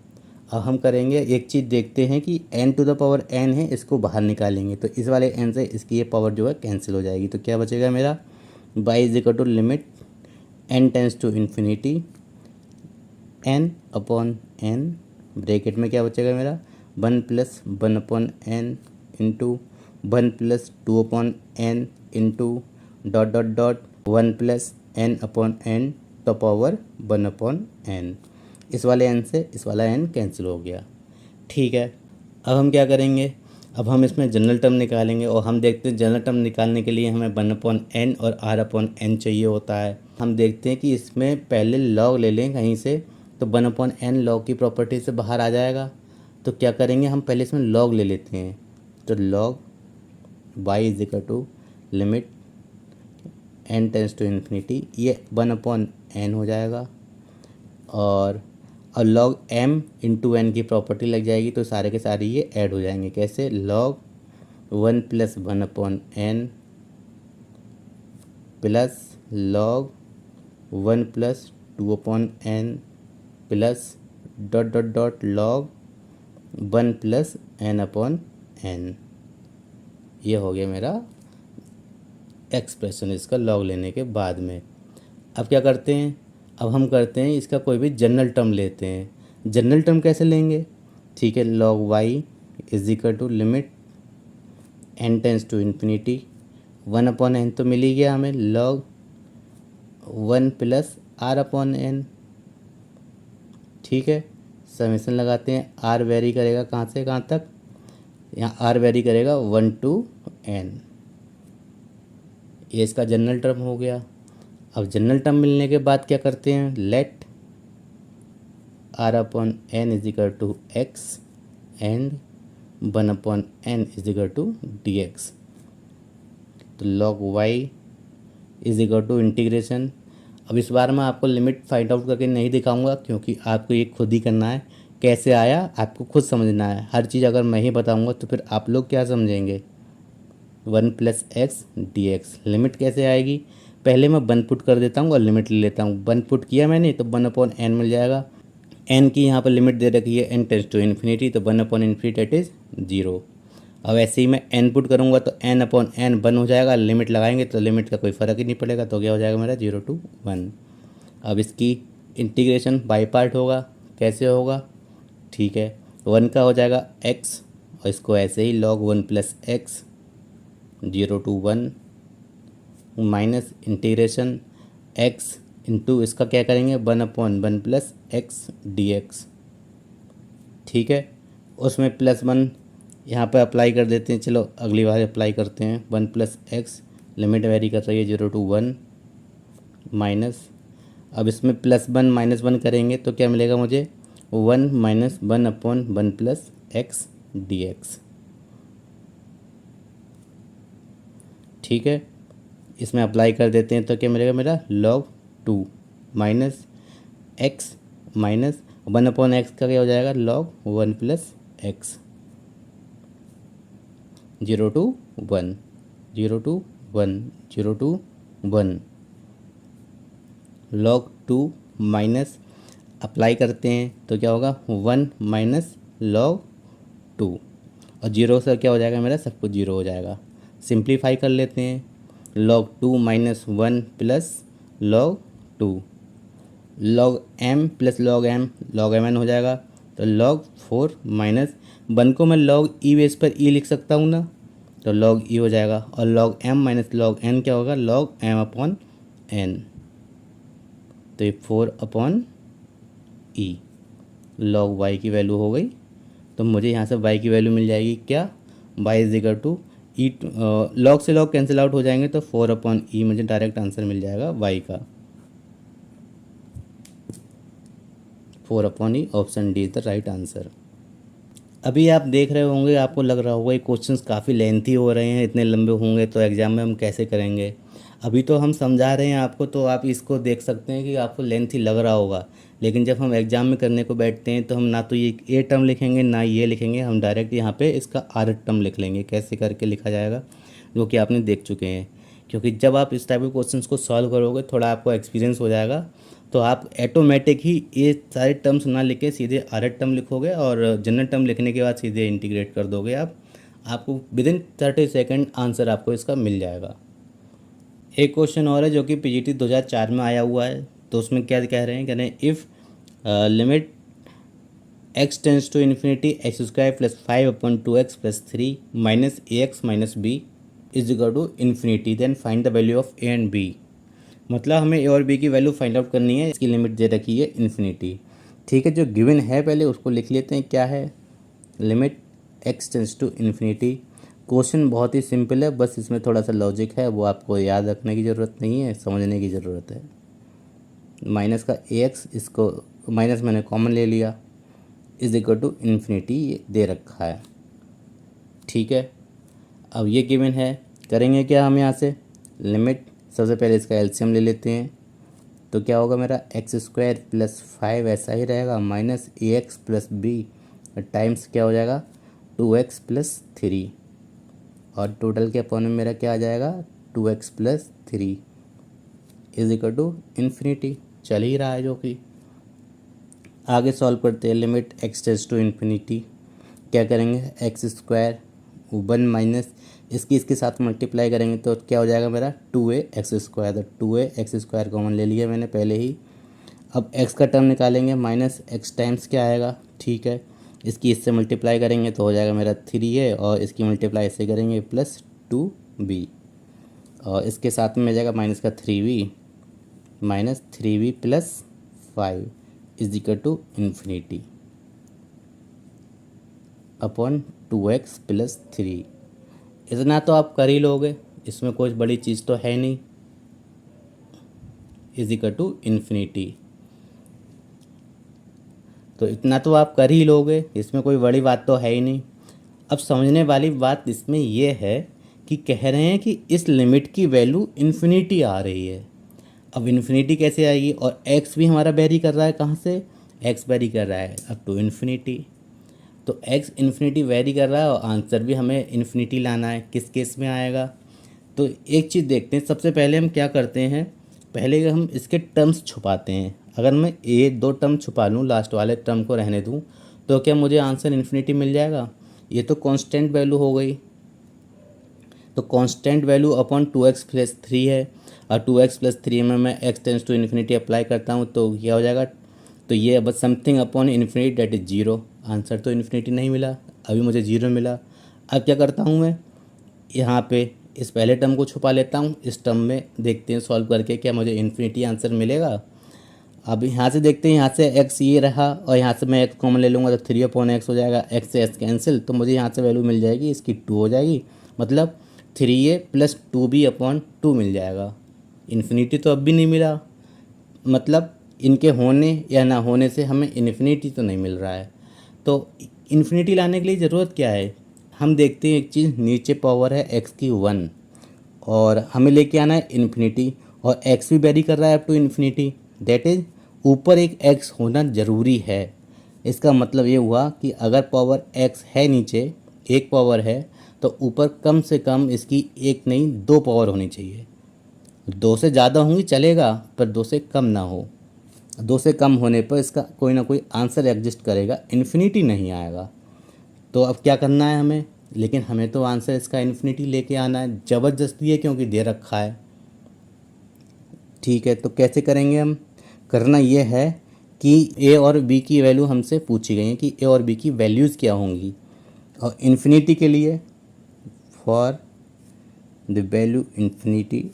अब हम करेंगे एक चीज़ देखते हैं कि n to the power n है, इसको बाहर निकालेंगे तो इस वाले n से इसकी ये पावर जो है कैंसिल हो जाएगी। तो क्या बचेगा मेरा y is equal to limit n tends to infinity n/n, bracket में क्या बचेगा मेरा 1 + 1/n into 1 + 2/n into dot dot dot 1 + n/n तो पावर 1/n। इस वाले n से इस वाला n कैंसिल हो गया। ठीक है, अब हम क्या करेंगे, अब हम इसमें जनरल टर्म निकालेंगे और हम देखते हैं जनरल टर्म निकालने के लिए हमें 1/n और r/n चाहिए होता है। हम देखते हैं कि इसमें पहले लॉग ले लें कहीं से, तो 1/n लॉग की प्रॉपर्टी से बाहर आ जाएगा। तो क्या करेंगे, हम पहले इसमें लॉग ले लेते हैं, तो log y is equal to limit n tends to infinity, ये 1/n हो जाएगा और log m इंटू n की प्रॉपर्टी लग जाएगी, तो सारे के सारे ये ऐड हो जाएंगे। कैसे, log 1 + 1/n plus log 1 + 2/n plus dot dot dot log 1 + n/n, ये हो गया मेरा एक्सप्रेशन इसका लॉग लेने के बाद में। अब क्या करते हैं, अब हम करते हैं इसका कोई भी जनरल टर्म लेते हैं। जनरल टर्म कैसे लेंगे, ठीक है, log y is equal to limit n tends to infinity 1/n तो मिल ही गया हमें, log 1 + r/n। ठीक है, समेशन लगाते हैं, r वेरी करेगा कहाँ से कहाँ तक, यहाँ r वेरी करेगा 1 to n, ये इसका जनरल टर्म हो गया। अब जनरल टर्म मिलने के बाद क्या करते हैं, let r/n is equal to x and 1/n is equal to dx। तो log y is equal to integration, अब इस बार मैं आपको लिमिट फाइंड आउट करके नहीं दिखाऊंगा, क्योंकि आपको ये खुद ही करना है। कैसे आया आपको खुद समझना है। हर चीज़ अगर मैं ही बताऊंगा तो फिर आप लोग क्या समझेंगे। 1+x लिमिट कैसे आएगी, पहले मैं 1 पुट कर देता हूँ और लिमिट ले लेता हूँ। 1 पुट किया मैंने तो 1/n मिल जाएगा। n की यहाँ पर लिमिट दे रखी है n टेंड्स टू इन्फिनिटी, तो 1/∞ डेट इज़ 0। अब ऐसे ही मैं n पुट करूँगा तो n/n 1 हो जाएगा। लिमिट लगाएंगे तो लिमिट का कोई फ़र्क ही नहीं पड़ेगा, तो क्या हो जाएगा मेरा 0 to 1। अब इसकी इंटीग्रेशन बाई पार्ट होगा। कैसे होगा, ठीक है, 1 का हो जाएगा x और इसको ऐसे ही log 1+x 0 to 1 minus integration x into इसका क्या करेंगे 1/1+x dx। ठीक है, उसमें +1 यहाँ पर अप्लाई कर देते हैं। चलो अगली बार अप्लाई करते हैं। 1+x लिमिट वेरी कर रही है 0 to 1 माइनस, अब इसमें +1 -1 करेंगे तो क्या मिलेगा मुझे 1 - 1/1+x dx। ठीक है, इसमें अप्लाई कर देते हैं तो क्या मिलेगा मेरा log 2 minus x minus 1/x का क्या हो जाएगा log 1+x 0 to 1 0 to 1 0 to 1 log 2 minus apply करते हैं तो क्या होगा 1 माइनस log 2 और 0 से क्या हो जाएगा मेरा सब कुछ 0 हो जाएगा। सिंप्लीफाई कर लेते हैं। log 2 minus 1 plus log 2 log m plus log m log mn हो जाएगा। तो log 4 माइनस 1 को मैं log e बेस पर e लिख सकता हूँ ना, तो log e हो जाएगा। और log m minus log n क्या होगा log m/n, तो ये 4/e log y की वैल्यू हो गई। तो मुझे यहाँ से y की वैल्यू मिल जाएगी क्या, y is equal to e, log से लॉग कैंसिल आउट हो जाएंगे तो 4/e मुझे डायरेक्ट आंसर मिल जाएगा y का। 4/e option D is the right answer. अभी आप देख रहे होंगे, आपको लग रहा होगा ये क्वेश्चंस काफ़ी लेंथी हो रहे हैं, इतने लंबे होंगे तो एग्ज़ाम में हम कैसे करेंगे। अभी तो हम समझा रहे हैं आपको, तो आप इसको देख सकते हैं कि आपको लेंथी लग रहा होगा, लेकिन जब हम एग्ज़ाम में करने को बैठते हैं तो हम ना तो ये टर्म लिखेंगे ना ये लिखेंगे, हम डायरेक्ट यहाँ पे इसका आर टर्म लिख लेंगे। कैसे करके लिखा जाएगा जो कि आपने देख चुके हैं, क्योंकि जब आप इस टाइप के क्वेश्चंस को सॉल्व करोगे थोड़ा आपको एक्सपीरियंस हो जाएगा, तो आप ऑटोमेटिक ही ये सारे टर्म्स ना लिखे सीधे आर टर्म लिखोगे और जनरल टर्म लिखने के बाद सीधे इंटीग्रेट कर दोगे आपको विदिन 30 सेकेंड आंसर आपको इसका मिल जाएगा। एक क्वेश्चन और है जो कि पीजीटी 2004 में आया हुआ है, तो उसमें क्या कह रहे हैं if limit x tends to infinity x² + 5/2x + 3 - ax - b is equal to infinity, then find the value of a and b। मतलब हमें ए और बी की वैल्यू फाइंड आउट करनी है। इसकी लिमिट दे रखी है इन्फिनिटी। ठीक है, जो गिवन है पहले उसको लिख लेते हैं। क्या है, limit x tends to infinity. Question बहुत ही सिंपल है, बस इसमें थोड़ा सा लॉजिक है, वो आपको याद रखने की ज़रूरत नहीं है, समझने की ज़रूरत है। माइनस का ax, इसको माइनस मैंने कॉमन ले लिया, इज इक्वल टू इन्फिनिटी ये दे रखा है। ठीक है, अब ये गिवन है, करेंगे क्या हम यहाँ से लिमिट, सबसे पहले इसका एलसीएम ले लेते हैं। तो क्या होगा मेरा x² + 5 ऐसा ही रहेगा माइनस ax + b टाइम्स क्या हो जाएगा 2x + 3 और टोटल के अपॉन में मेरा क्या आ जाएगा 2x + 3 is equal to infinity. चल ही रहा है जो कि आगे सॉल्व करते हैं। Limit x tends to infinity, क्या करेंगे x² 1 माइनस इसके साथ मल्टीप्लाई करेंगे तो क्या हो जाएगा मेरा 2ax²। तो 2ax² कॉमन ले लिया मैंने पहले ही। अब x का टर्म निकालेंगे माइनस x टाइम्स क्या आएगा, ठीक है, इसकी इससे मल्टीप्लाई करेंगे तो हो जाएगा मेरा 3a और इसकी मल्टीप्लाई इससे करेंगे +2b और इसके साथ में आ जाएगा माइनस का 3b + 5 is equal to infinity upon 2x + 3। इतना तो आप कर ही लोगे, इसमें कोई बड़ी चीज़ तो है नहीं, इज इक्वल टू इन्फिनिटी। तो इतना तो आप कर ही लोगे, इसमें कोई बड़ी बात तो है ही नहीं। अब समझने वाली बात इसमें यह है कि कह रहे हैं कि इस लिमिट की वैल्यू इन्फिनिटी आ रही है। अब इन्फिनिटी कैसे आएगी, और एक्स भी हमारा वेरी कर रहा है, कहाँ से, एक्स वेरी कर रहा है अप टू इन्फिनिटी। तो एक्स इन्फिनिटी वेरी कर रहा है और आंसर भी हमें इन्फिनिटी लाना है। किस केस में आएगा, तो एक चीज़ देखते हैं। सबसे पहले हम क्या करते हैं, पहले हम इसके टर्म्स छुपाते हैं। अगर मैं ये दो टर्म छुपा लूँ, लास्ट वाले टर्म को रहने दूँ, तो क्या मुझे आंसर इन्फिनिटी मिल जाएगा। ये तो कांस्टेंट वैल्यू हो गई, तो कांस्टेंट वैल्यू अपॉन 2x+3 है, और 2x+3 में मैं x tends to infinity apply करता हूँ तो क्या हो जाएगा, तो ये अब something upon infinity that is 0। Answer तो इन्फिनिटी नहीं मिला, अभी मुझे 0 मिला। अब क्या करता हूँ मैं, यहाँ पे इस पहले टर्म को छुपा लेता हूँ, इस टर्म में देखते हैं सॉल्व करके क्या मुझे इन्फिनिटी आंसर मिलेगा। अब यहाँ से देखते हैं, यहाँ से x ये रहा और यहाँ से मैं x कॉमन ले लूँगा तो 3/x हो जाएगा, x से x कैंसिल, तो मुझे यहाँ से वैल्यू मिल जाएगी इसकी 2 हो जाएगी, मतलब 3a + 2b/2 मिल जाएगा। इन्फिनिटी तो अब भी नहीं मिला, मतलब इनके होने या ना होने से हमें इन्फिनिटी तो नहीं मिल रहा है। तो इन्फिनिटी लाने के लिए ज़रूरत क्या है, हम देखते हैं एक चीज़, नीचे पावर है x की 1 और हमें लेके आना है इन्फिनिटी, और x भी वेरी कर रहा है up to infinity, that is ऊपर एक x होना ज़रूरी है। इसका मतलब ये हुआ कि अगर पावर x है नीचे, एक पावर है, तो ऊपर कम से कम इसकी एक नहीं 2 पावर होनी चाहिए। 2 से ज़्यादा होंगी चलेगा, पर 2 से कम ना हो। 2 से कम होने पर इसका कोई ना कोई आंसर एग्जिस्ट करेगा, इन्फिनिटी नहीं आएगा। तो अब क्या करना है हमें, लेकिन हमें तो आंसर इसका इन्फिनिटी लेके आना है, ज़बरदस्ती है क्योंकि दे रखा है। ठीक है, तो कैसे करेंगे हम, करना ये है कि ए और बी की वैल्यू हमसे पूछी गई है कि ए और बी की वैल्यूज़ क्या होंगी, और इन्फिनिटी के लिए for the value infinity,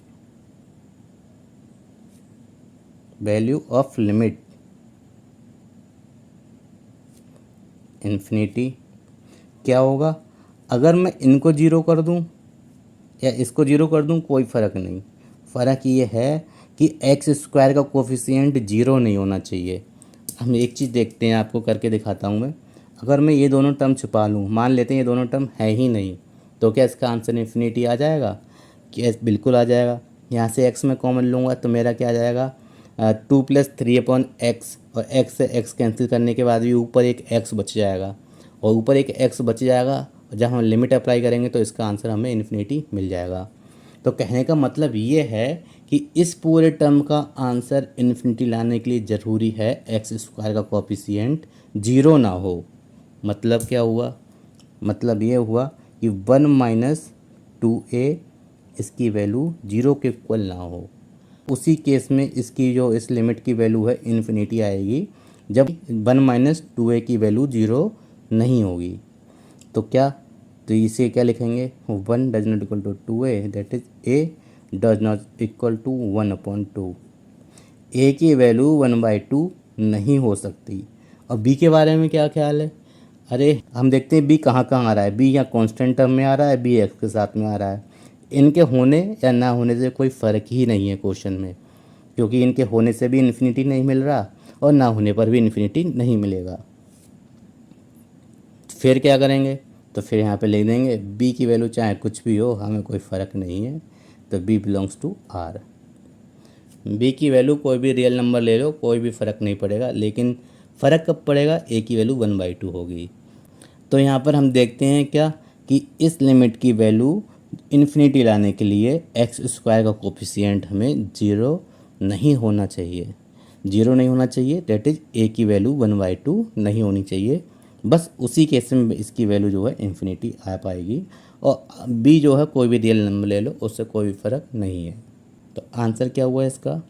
value of limit infinity क्या होगा। अगर मैं इनको 0 कर दूं या इसको 0 कर दूं कोई फ़र्क नहीं, फ़र्क ये है कि x² का कोफिशिएंट 0 नहीं होना चाहिए। हम एक चीज़ देखते हैं, आपको करके दिखाता हूँ मैं। अगर मैं ये दोनों टर्म छुपा लूँ, मान लेते हैं ये दोनों टर्म है ही नहीं, तो क्या इसका आंसर इन्फिनिटी आ जाएगा, कि बिल्कुल आ जाएगा। यहाँ से x में कॉमन लूँगा तो मेरा क्या आ जाएगा, 2 + 3/x, और x से x कैंसिल करने के बाद भी ऊपर एक x बच जाएगा, और ऊपर एक x बच जाएगा, और जब हम लिमिट अप्लाई करेंगे तो इसका आंसर हमें इन्फिनिटी मिल जाएगा। तो कहने का मतलब ये है कि इस पूरे टर्म का आंसर इन्फिनिटी लाने के लिए ज़रूरी है x² का कोफिशिएंट 0 ना हो। मतलब क्या हुआ, मतलब ये हुआ कि 1 - 2a इसकी वैल्यू 0 के इक्वल ना हो। उसी केस में इसकी जो इस लिमिट की वैल्यू है इन्फिनिटी आएगी, जब 1 - 2a की वैल्यू 0 नहीं होगी। तो क्या, तो इसे क्या लिखेंगे, 1 does not equal to 2a, that is a does not equal to 1/2। a की वैल्यू 1/2 नहीं हो सकती। और b के बारे में क्या ख्याल है, अरे हम देखते हैं b कहाँ कहाँ आ रहा है, b या कांस्टेंट टर्म में आ रहा है, b x के साथ में आ रहा है। इनके होने या ना होने से कोई फ़र्क ही नहीं है क्वेश्चन में, क्योंकि इनके होने से भी इन्फिनिटी नहीं मिल रहा और ना होने पर भी इन्फिनिटी नहीं मिलेगा। फिर क्या करेंगे, तो फिर यहाँ पे लिख देंगे b की वैल्यू चाहे कुछ भी हो, हमें कोई फ़र्क नहीं है, तो b belongs to r। b की वैल्यू कोई भी रियल नंबर ले लो, कोई भी फ़र्क नहीं पड़ेगा, लेकिन फ़र्क कब पड़ेगा, a की वैल्यू 1/2 होगी। तो यहाँ पर हम देखते हैं क्या, कि इस लिमिट की वैल्यू इन्फिनिटी लाने के लिए x² का कोफिशिएंट हमें 0 नहीं होना चाहिए, 0 नहीं होना चाहिए, दैट इज़ a की वैल्यू 1/2 नहीं होनी चाहिए। बस उसी केस में इसकी वैल्यू जो है इन्फिनिटी आ पाएगी, और b जो है कोई भी रियल नंबर ले लो, उससे कोई भी फ़र्क नहीं है। तो आंसर क्या हुआ इसका,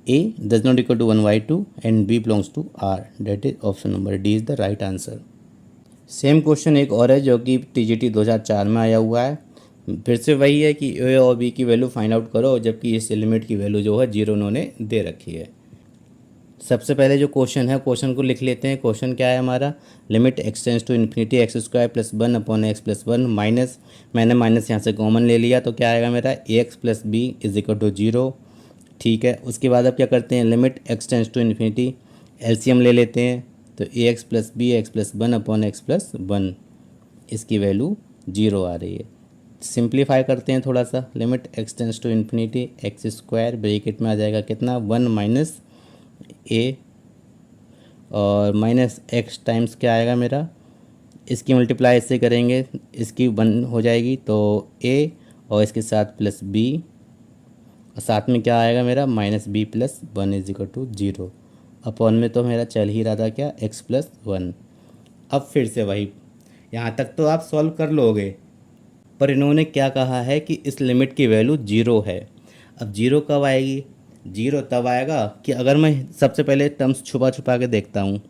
a does not equal to 1/2 and b belongs to r, that is option number D is the right answer. Same question एक और है जो कि TGT 2004 में आया हुआ है। फिर से वही है कि ए और बी की वैल्यू फाइंड आउट करो, जबकि इस लिमिट की वैल्यू जो है 0 उन्होंने दे रखी है। सबसे पहले जो क्वेश्चन है, क्वेश्चन को लिख लेते हैं। क्वेश्चन क्या है हमारा, limit x tends to infinity x² + 1/x + 1 minus, मैंने माइनस यहाँ से कॉमन ले लिया, तो क्या आएगा मेरा ax + b = 0। ठीक है, उसके बाद अब क्या करते हैं, limit x tends to infinity, LCM ले लेते हैं, तो ax + b x + 1/x + 1 इसकी वैल्यू 0 आ रही है। सिंप्लीफाई करते हैं थोड़ा सा। Limit x tends to infinity x square bracket में आ जाएगा कितना 1 माइनस ए और माइनस एक्स टाइम्स क्या आएगा मेरा, इसकी मल्टीप्लाई इससे करेंगे इसकी 1 हो जाएगी तो ए और इसके साथ प्लस बी और साथ में क्या आएगा मेरा minus B plus 1 is equal to 0। Upon में तो मेरा चल ही रहा था क्या एक्स प्लस 1। अब फिर से वही, यहाँ तक तो आप सॉल्व कर लोगे, पर इन्होंने क्या कहा है कि इस लिमिट की वैल्यू 0 है। अब 0 कब आएगी, 0 तब आएगा कि अगर मैं सबसे पहले टर्म्स छुपा छुपा के देखता हूँ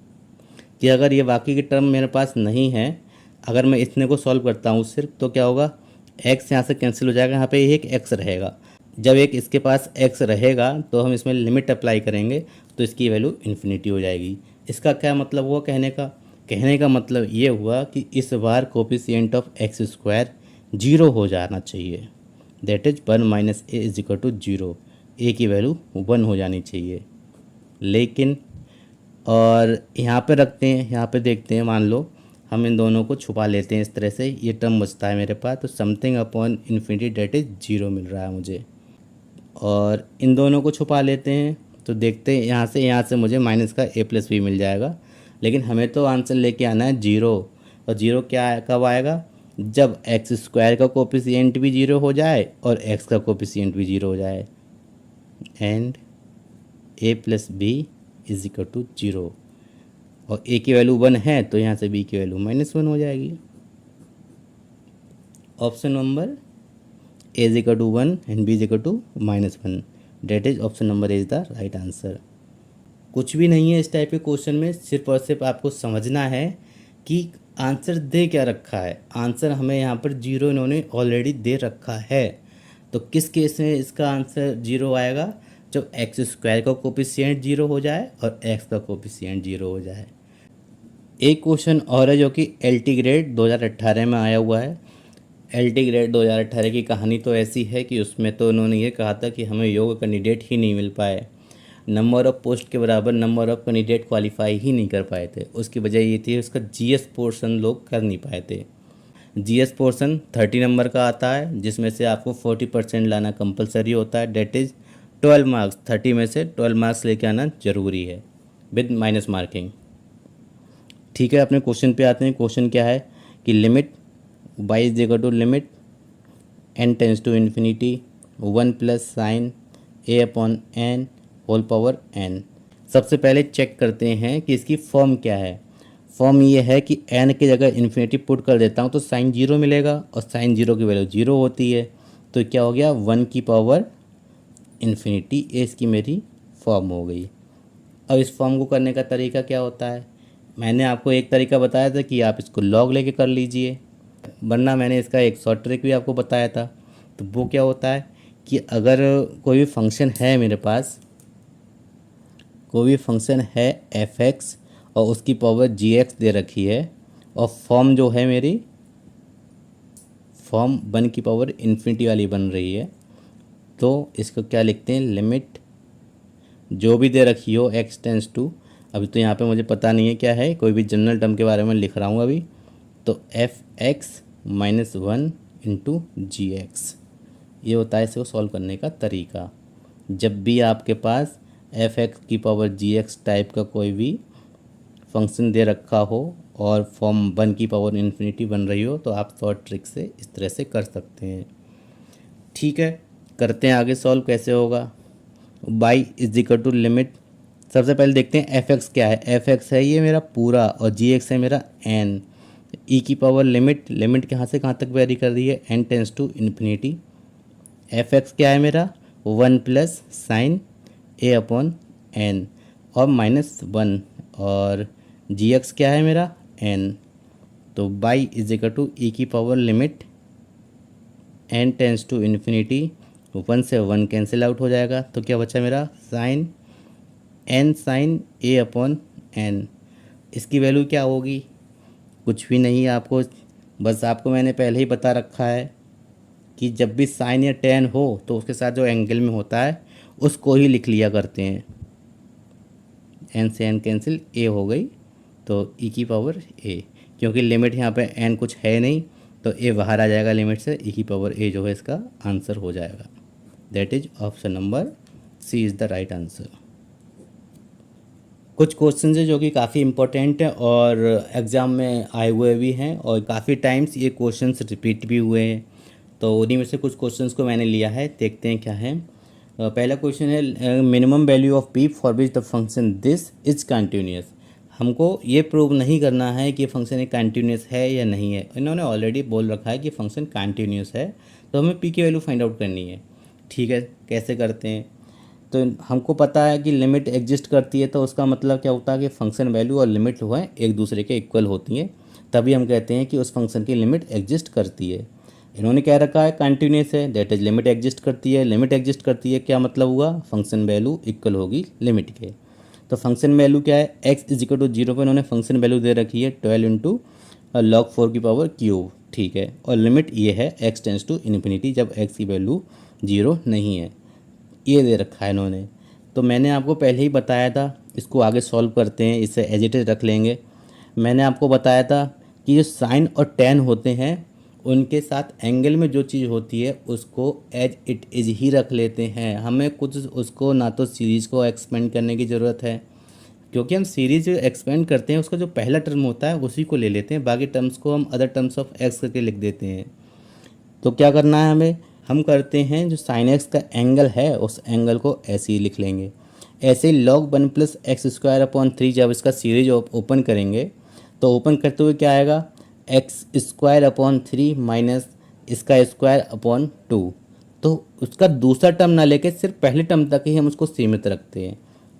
कि अगर ये बाकी की टर्म मेरे पास नहीं है, अगर मैं इतने को सॉल्व करता हूँ सिर्फ, तो क्या होगा एक्स यहाँ से कैंसिल हो जाएगा, यहाँ पे एक एक्स रहेगा। जब एक इसके पास एक्स रहेगा तो हम इसमें लिमिट अप्लाई करेंगे तो इसकी वैल्यू इन्फिनिटी हो जाएगी। इसका क्या मतलब हुआ कहने का मतलब ये हुआ कि इस बार कोफिशिएंट ऑफ एक्स स्क्वायर 0 हो जाना चाहिए। That is 1 minus A is equal to 0। A की वैल्यू 1 हो जानी चाहिए। लेकिन और यहाँ पे रखते हैं, यहाँ पे देखते हैं, मान लो हम इन दोनों को छुपा लेते हैं इस तरह से, ये टर्म बचता है मेरे पास, तो something upon infinity that is 0 मिल रहा है मुझे। और इन दोनों को छुपा लेते हैं तो देखते हैं यहाँ से मुझे माइनस का ए प्लस बी मिल जाएगा। लेकिन हमें तो आंसर लेके आना है 0, और 0 क्या कब आएगा, जब एक्स स्क्वायर का कोफिशिएंट भी 0 हो जाए और एक्स का कोफिशिएंट भी 0 हो जाए। And A plus B is equal to 0, और ए की वैल्यू 1 है तो यहाँ से बी की वैल्यू -1 हो जाएगी। Option number A is equal to 1 and B is equal to -1, that is option number A is the right answer. कुछ भी नहीं है इस टाइप के क्वेश्चन में, सिर्फ और सिर्फ आपको समझना है कि आंसर दे क्या रखा है। आंसर हमें यहाँ पर 0 इन्होंने ऑलरेडी दे रखा है, तो किस केस में इसका आंसर 0 आएगा, जब एक्स स्क्वायर का कोफिशिएंट 0 हो जाए और एक्स का कोफिशिएंट 0 हो जाए। एक क्वेश्चन और है जो कि एलटी ग्रेड 2018 में आया हुआ है। एलटी ग्रेड 2018 की कहानी तो ऐसी है कि उसमें तो उन्होंने ये कहा था कि हमें योग्य कैंडिडेट ही नहीं मिल पाए, नंबर ऑफ़ पोस्ट के बराबर नंबर ऑफ़ कैंडिडेट क्वालिफाई ही नहीं कर पाए थे। उसकी वजह ये थी उसका जीएस पोर्शन लोग कर नहीं पाए थे। जीएस पोर्शन 30 नंबर का आता है, जिसमें से आपको 40% लाना कंपलसरी होता है, डेट इज़ 12 मार्क्स। 30 में से 12 मार्क्स लेके आना जरूरी है विद माइनस मार्किंग। ठीक है, अपने क्वेश्चन पे आते हैं। क्वेश्चन क्या है कि limit y is equal to limit n tends to infinity 1 plus sine a upon n whole power n। सबसे पहले चेक करते हैं कि इसकी फॉर्म क्या है। फॉर्म ये है कि n की जगह इन्फिनिटी पुट कर देता हूँ तो साइन 0 मिलेगा, और साइन 0 की वैल्यू 0 होती है, तो क्या हो गया 1 की पावर इन्फिनिटी, ये इसकी मेरी फॉर्म हो गई। अब इस फॉर्म को करने का तरीका क्या होता है, मैंने आपको एक तरीका बताया था कि आप इसको लॉग लेके कर लीजिए, वरना मैंने इसका एक शॉर्ट ट्रिक भी आपको बताया था। तो वो क्या होता है कि अगर कोई भी फंक्शन है मेरे पास, कोई भी फंक्शन है f(x) और उसकी पावर gx दे रखी है, और फॉर्म जो है मेरी फॉर्म 1 की पावर इन्फिनिटी वाली बन रही है, तो इसको क्या लिखते हैं, लिमिट जो भी दे रखी हो x टेंस टू, अभी तो यहाँ पे मुझे पता नहीं है क्या है, कोई भी जनरल टर्म के बारे में लिख रहा हूँ अभी, तो f(x) -1 इंटू gx, ये होता है इसको सॉल्व करने का तरीका। जब भी आपके पास f(x) की पावर gx टाइप का कोई भी फंक्शन दे रखा हो और फॉर्म 1 की पावर इन्फिनिटी बन रही हो, तो आप शॉर्ट ट्रिक से इस तरह से कर सकते हैं। ठीक है, करते हैं आगे सॉल्व कैसे होगा। y is equal to limit, सबसे पहले देखते हैं f(x) क्या है। f(x) है ये मेरा पूरा और gx है मेरा n। e की पावर लिमिट कहाँ से कहाँ तक वेरी कर रही है, n tends to infinity. f(x) क्या है मेरा 1 plus sine a upon n और -1, और gx क्या है मेरा n। तो y is equal to e की power limit n tends to infinity, 1 से 1 कैंसिल आउट हो जाएगा, तो क्या बचा मेरा sine n sine a upon n। इसकी वैल्यू क्या होगी, कुछ भी नहीं, आपको बस आपको मैंने पहले ही बता रखा है कि जब भी साइन या टेन हो तो उसके साथ जो एंगल में होता है उसको ही लिख लिया करते हैं। n से n कैंसिल, a हो गई, तो e की पावर a, क्योंकि लिमिट यहाँ पे n कुछ है नहीं, तो ए बाहर आ जाएगा लिमिट से, e की पावर a जो है इसका आंसर हो जाएगा। That is option number C is the right answer. कुछ क्वेश्चन है जो कि काफ़ी इंपॉर्टेंट है और एग्ज़ाम में आए हुए भी हैं और काफ़ी टाइम्स ये क्वेश्चंस रिपीट भी हुए हैं, तो उन्हीं में से कुछ क्वेश्चंस को मैंने लिया है, देखते हैं क्या है। पहला क्वेश्चन है minimum value of P for which the function this is continuous. हमको ये प्रूव नहीं करना है कि फंक्शन एक कंटिन्यूस है या नहीं है, इन्होंने ऑलरेडी बोल रखा है कि फंक्शन कंटिन्यूस है, तो हमें पी की वैल्यू फाइंड आउट करनी है। ठीक है, कैसे करते हैं? तो हमको पता है कि लिमिट एग्जिस्ट करती है, तो उसका मतलब क्या होता है कि फंक्शन वैल्यू और लिमिट जो है एक दूसरे के इक्वल होती हैं, तभी हम कहते हैं कि उस फंक्शन की लिमिट एग्जिस्ट करती है। इन्होंने कह रखा है कंटिन्यूस है, दैट इज लिमिट एग्जिस्ट करती है। लिमिट एग्जिस्ट करती है क्या मतलब हुआ? फंक्शन वैल्यू इक्वल होगी लिमिट के। तो फंक्शन वैल्यू क्या है? x इज इक्वल टू 0 पर इन्होंने फंक्शन वैल्यू दे रखी है 12 इंटू log 4 की पावर क्यूब। ठीक है, और लिमिट ये है x टेंस टू इन्फिनिटी, जब x की वैल्यू 0 नहीं है, ये दे रखा है इन्होंने। तो मैंने आपको पहले ही बताया था, इसको आगे सॉल्व करते हैं, इसे एज इट इज रख लेंगे। मैंने आपको बताया था कि जो साइन और टेन होते हैं उनके साथ एंगल में जो चीज़ होती है उसको एज इट इज ही रख लेते हैं। हमें कुछ उसको ना तो सीरीज़ को एक्सपेंड करने की ज़रूरत है, क्योंकि हम सीरीज एक्सपेंड करते हैं उसका जो पहला टर्म होता है उसी को ले लेते हैं, बाकी टर्म्स को हम अदर टर्म्स ऑफ एक्स करके लिख देते हैं। तो क्या करना है हमें? हम करते हैं जो साइन एक्स का एंगल है उस एंगल को ऐसे ही लिख लेंगे। ऐसे log 1 plus X square upon 3 जब इसका सीरीज ओपन करेंगे तो ओपन करते हुए क्या आएगा? एक्स स्क्वायर अपॉन 3 माइनस इसका स्क्वायर अपॉन 2। तो उसका दूसरा टर्म ना लेके सिर्फ पहले टर्म तक ही हम उसको सीमित रखते हैं।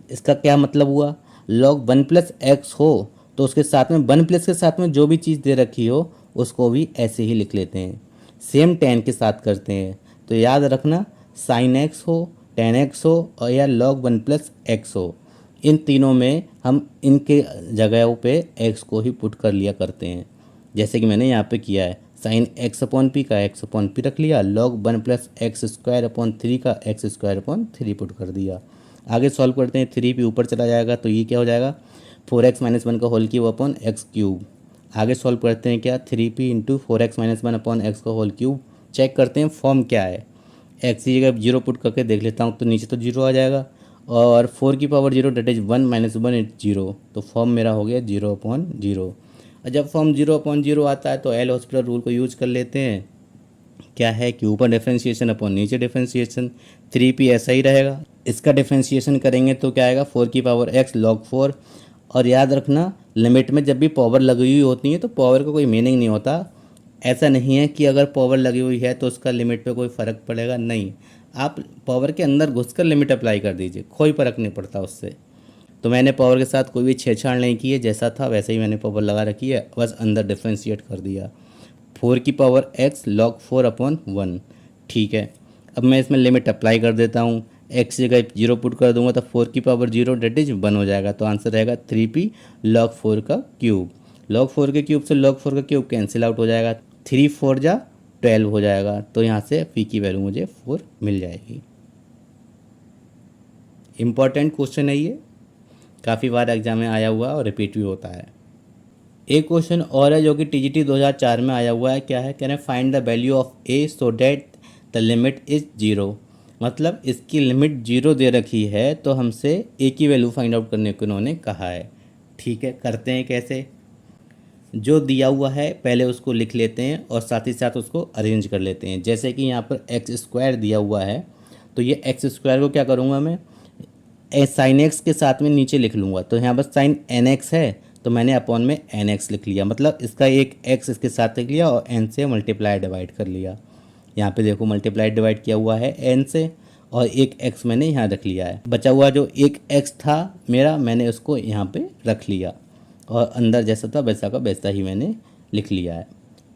इसका क्या मतलब हुआ? लॉग 1 प्लस एक्स हो तो उसके साथ में 1 प्लस के साथ में जो भी चीज़ दे रखी हो उसको भी ऐसे ही लिख लेते हैं। सेम टेन के साथ करते हैं, तो याद रखना साइन एक्स हो, टेन एक्स हो और या लॉग 1 प्लस एक्स हो, इन तीनों में हम इनके जगहों पे एक्स को ही पुट कर लिया करते हैं, जैसे कि मैंने यहाँ पे किया है। साइन एक्स अपॉन पी का एक्स अपॉन पी रख लिया, log 1 plus X square upon 3 का एक्स स्क्वायर अपॉन 3 पुट कर दिया। आगे सॉल्व करते हैं, 3 पी ऊपर चला जाएगा तो ये क्या हो जाएगा? 4x माइनस 1 का whole cube upon x cube. आगे सॉल्व करते हैं क्या? 3p into 4x minus 1 upon x का होल क्यूब। चेक करते हैं फॉर्म क्या है। एक्स की जगह 0 पुट करके देख लेता हूँ, तो नीचे तो 0 आ जाएगा और 4 की power 0 that is 1 minus 1 is 0, तो फॉर्म मेरा हो गया 0 अपॉन 0। और जब फॉर्म 0 अपॉन 0 आता है तो एल हॉस्पिटल रूल को यूज कर लेते हैं। क्या है कि ऊपर डिफ्रेंशिएशन अपॉन नीचे डिफ्रेंशिएशन, 3p ऐसा ही रहेगा। इसका डिफ्रेंशिएशन करेंगे तो क्या आएगा? 4 की पावर x log 4। और याद रखना लिमिट में जब भी पावर लगी हुई होती है तो पावर का कोई मीनिंग नहीं होता। ऐसा नहीं है कि अगर पावर लगी हुई है तो उसका लिमिट पे कोई फ़र्क पड़ेगा, नहीं। आप पावर के अंदर घुसकर लिमिट अप्लाई कर दीजिए, कोई फ़र्क नहीं पड़ता उससे। तो मैंने पावर के साथ कोई भी छेड़छाड़ नहीं की है, जैसा था वैसे ही मैंने पावर लगा रखी है, बस अंदर डिफ्रेंशिएट कर दिया। 4 की पावर x log 4 अपॉन 1। ठीक है, अब मैं इसमें लिमिट अप्लाई कर देता हूँ। x जगह 0 पुट कर दूंगा तो 4 की पावर 0 डेट इज 1 हो जाएगा, तो आंसर रहेगा 3p log 4 का क्यूब। log 4 के क्यूब से log 4 का क्यूब कैंसिल आउट हो जाएगा, 3 4 जा 12 हो जाएगा, तो यहाँ से p की वैल्यू मुझे 4 मिल जाएगी। इम्पॉर्टेंट क्वेश्चन है ये, काफ़ी बार एग्जाम में आया हुआ और रिपीट भी होता है। एक क्वेश्चन और है जो कि टीजीटी 2004 में आया हुआ है। क्या है? कह रहे हैं find the value of A so that the limit is 0। मतलब इसकी लिमिट 0 दे रखी है तो हमसे ए की वैल्यू फाइंड आउट करने को उन्होंने कहा है। ठीक है, करते हैं कैसे? जो दिया हुआ है पहले उसको लिख लेते हैं और साथ ही साथ उसको अरेंज कर लेते हैं। जैसे कि यहाँ पर एक्स स्क्वायर दिया हुआ है, तो ये एक्स स्क्वायर को क्या करूँगा मैं? साइन एक्स के साथ में नीचे लिख लूँगा, तो यहाँ पर साइन एन एक्स है तो मैंने अपॉन में एन एक्स लिख लिया, मतलब इसका एक एक्स इसके साथ लिख लिया और एन से मल्टीप्लाई डिवाइड कर लिया। यहाँ पे देखो मल्टीप्लाई डिवाइड किया हुआ है एन से और एक एक्स मैंने यहाँ रख लिया है। बचा हुआ जो एक एक्स था मेरा, मैंने उसको यहाँ पे रख लिया और अंदर जैसा था वैसा का वैसा ही मैंने लिख लिया है।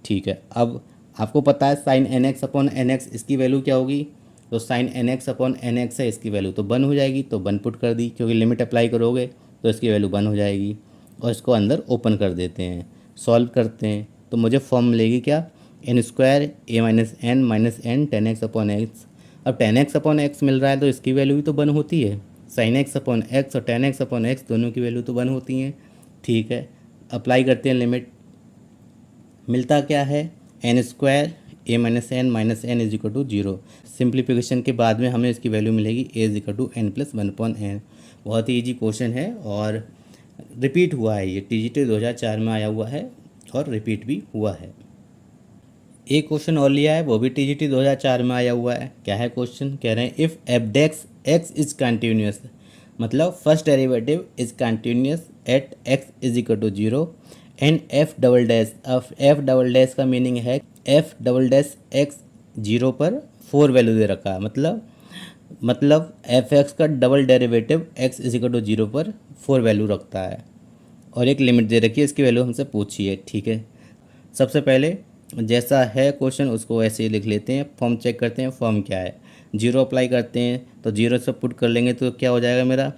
ठीक है, अब आपको पता है sine n x upon n x इसकी वैल्यू क्या होगी? तो sine n x upon n x है, इसकी वैल्यू तो 1 हो जाएगी, तो 1 पुट कर दी, क्योंकि लिमिट अप्लाई करोगे तो इसकी वैल्यू 1 हो जाएगी। और इसको अंदर ओपन कर देते हैं, सॉल्व करते हैं तो मुझे फॉर्म मिलेगी क्या? N square a minus n tan x upon x. अब टेन एक्स अपॉन एक्स मिल रहा है तो इसकी वैल्यू भी तो 1 होती है। साइन एक्स अपॉन एक्स और टेन एक्स अपॉन एक्स दोनों की वैल्यू तो 1 होती हैं। ठीक है, अप्लाई करते हैं लिमिट। मिलता क्या है? N square a minus n is equal to 0। Simplification के बाद में हमें इसकी वैल्यू मिलेगी a is equal to n plus 1/n। बहुत ही ईजी क्वेश्चन है और रिपीट हुआ है, ये TGT 2004 में आया हुआ है और रिपीट भी हुआ है। एक क्वेश्चन और लिया है, वो भी TGT 2004 में आया हुआ है। क्या है क्वेश्चन? कह रहे हैं if f x is continuous, मतलब first derivative is continuous at x is equal to 0 and f double dash. अब एफ डबल डैश का मीनिंग है एफ डबल डैश एक्स 0 पर 4 वैल्यू दे रखा है, मतलब एफ एक्स का double derivative x is equal to 0 पर 4 वैल्यू रखता है और एक लिमिट दे रखी है, इसकी वैल्यू हमसे पूछी है। ठीक है, सबसे पहले जैसा है क्वेश्चन उसको ऐसे ही लिख लेते हैं। फॉर्म चेक करते हैं, फॉर्म क्या है। 0 अप्लाई करते हैं तो 0 से पुट कर लेंगे तो क्या हो जाएगा मेरा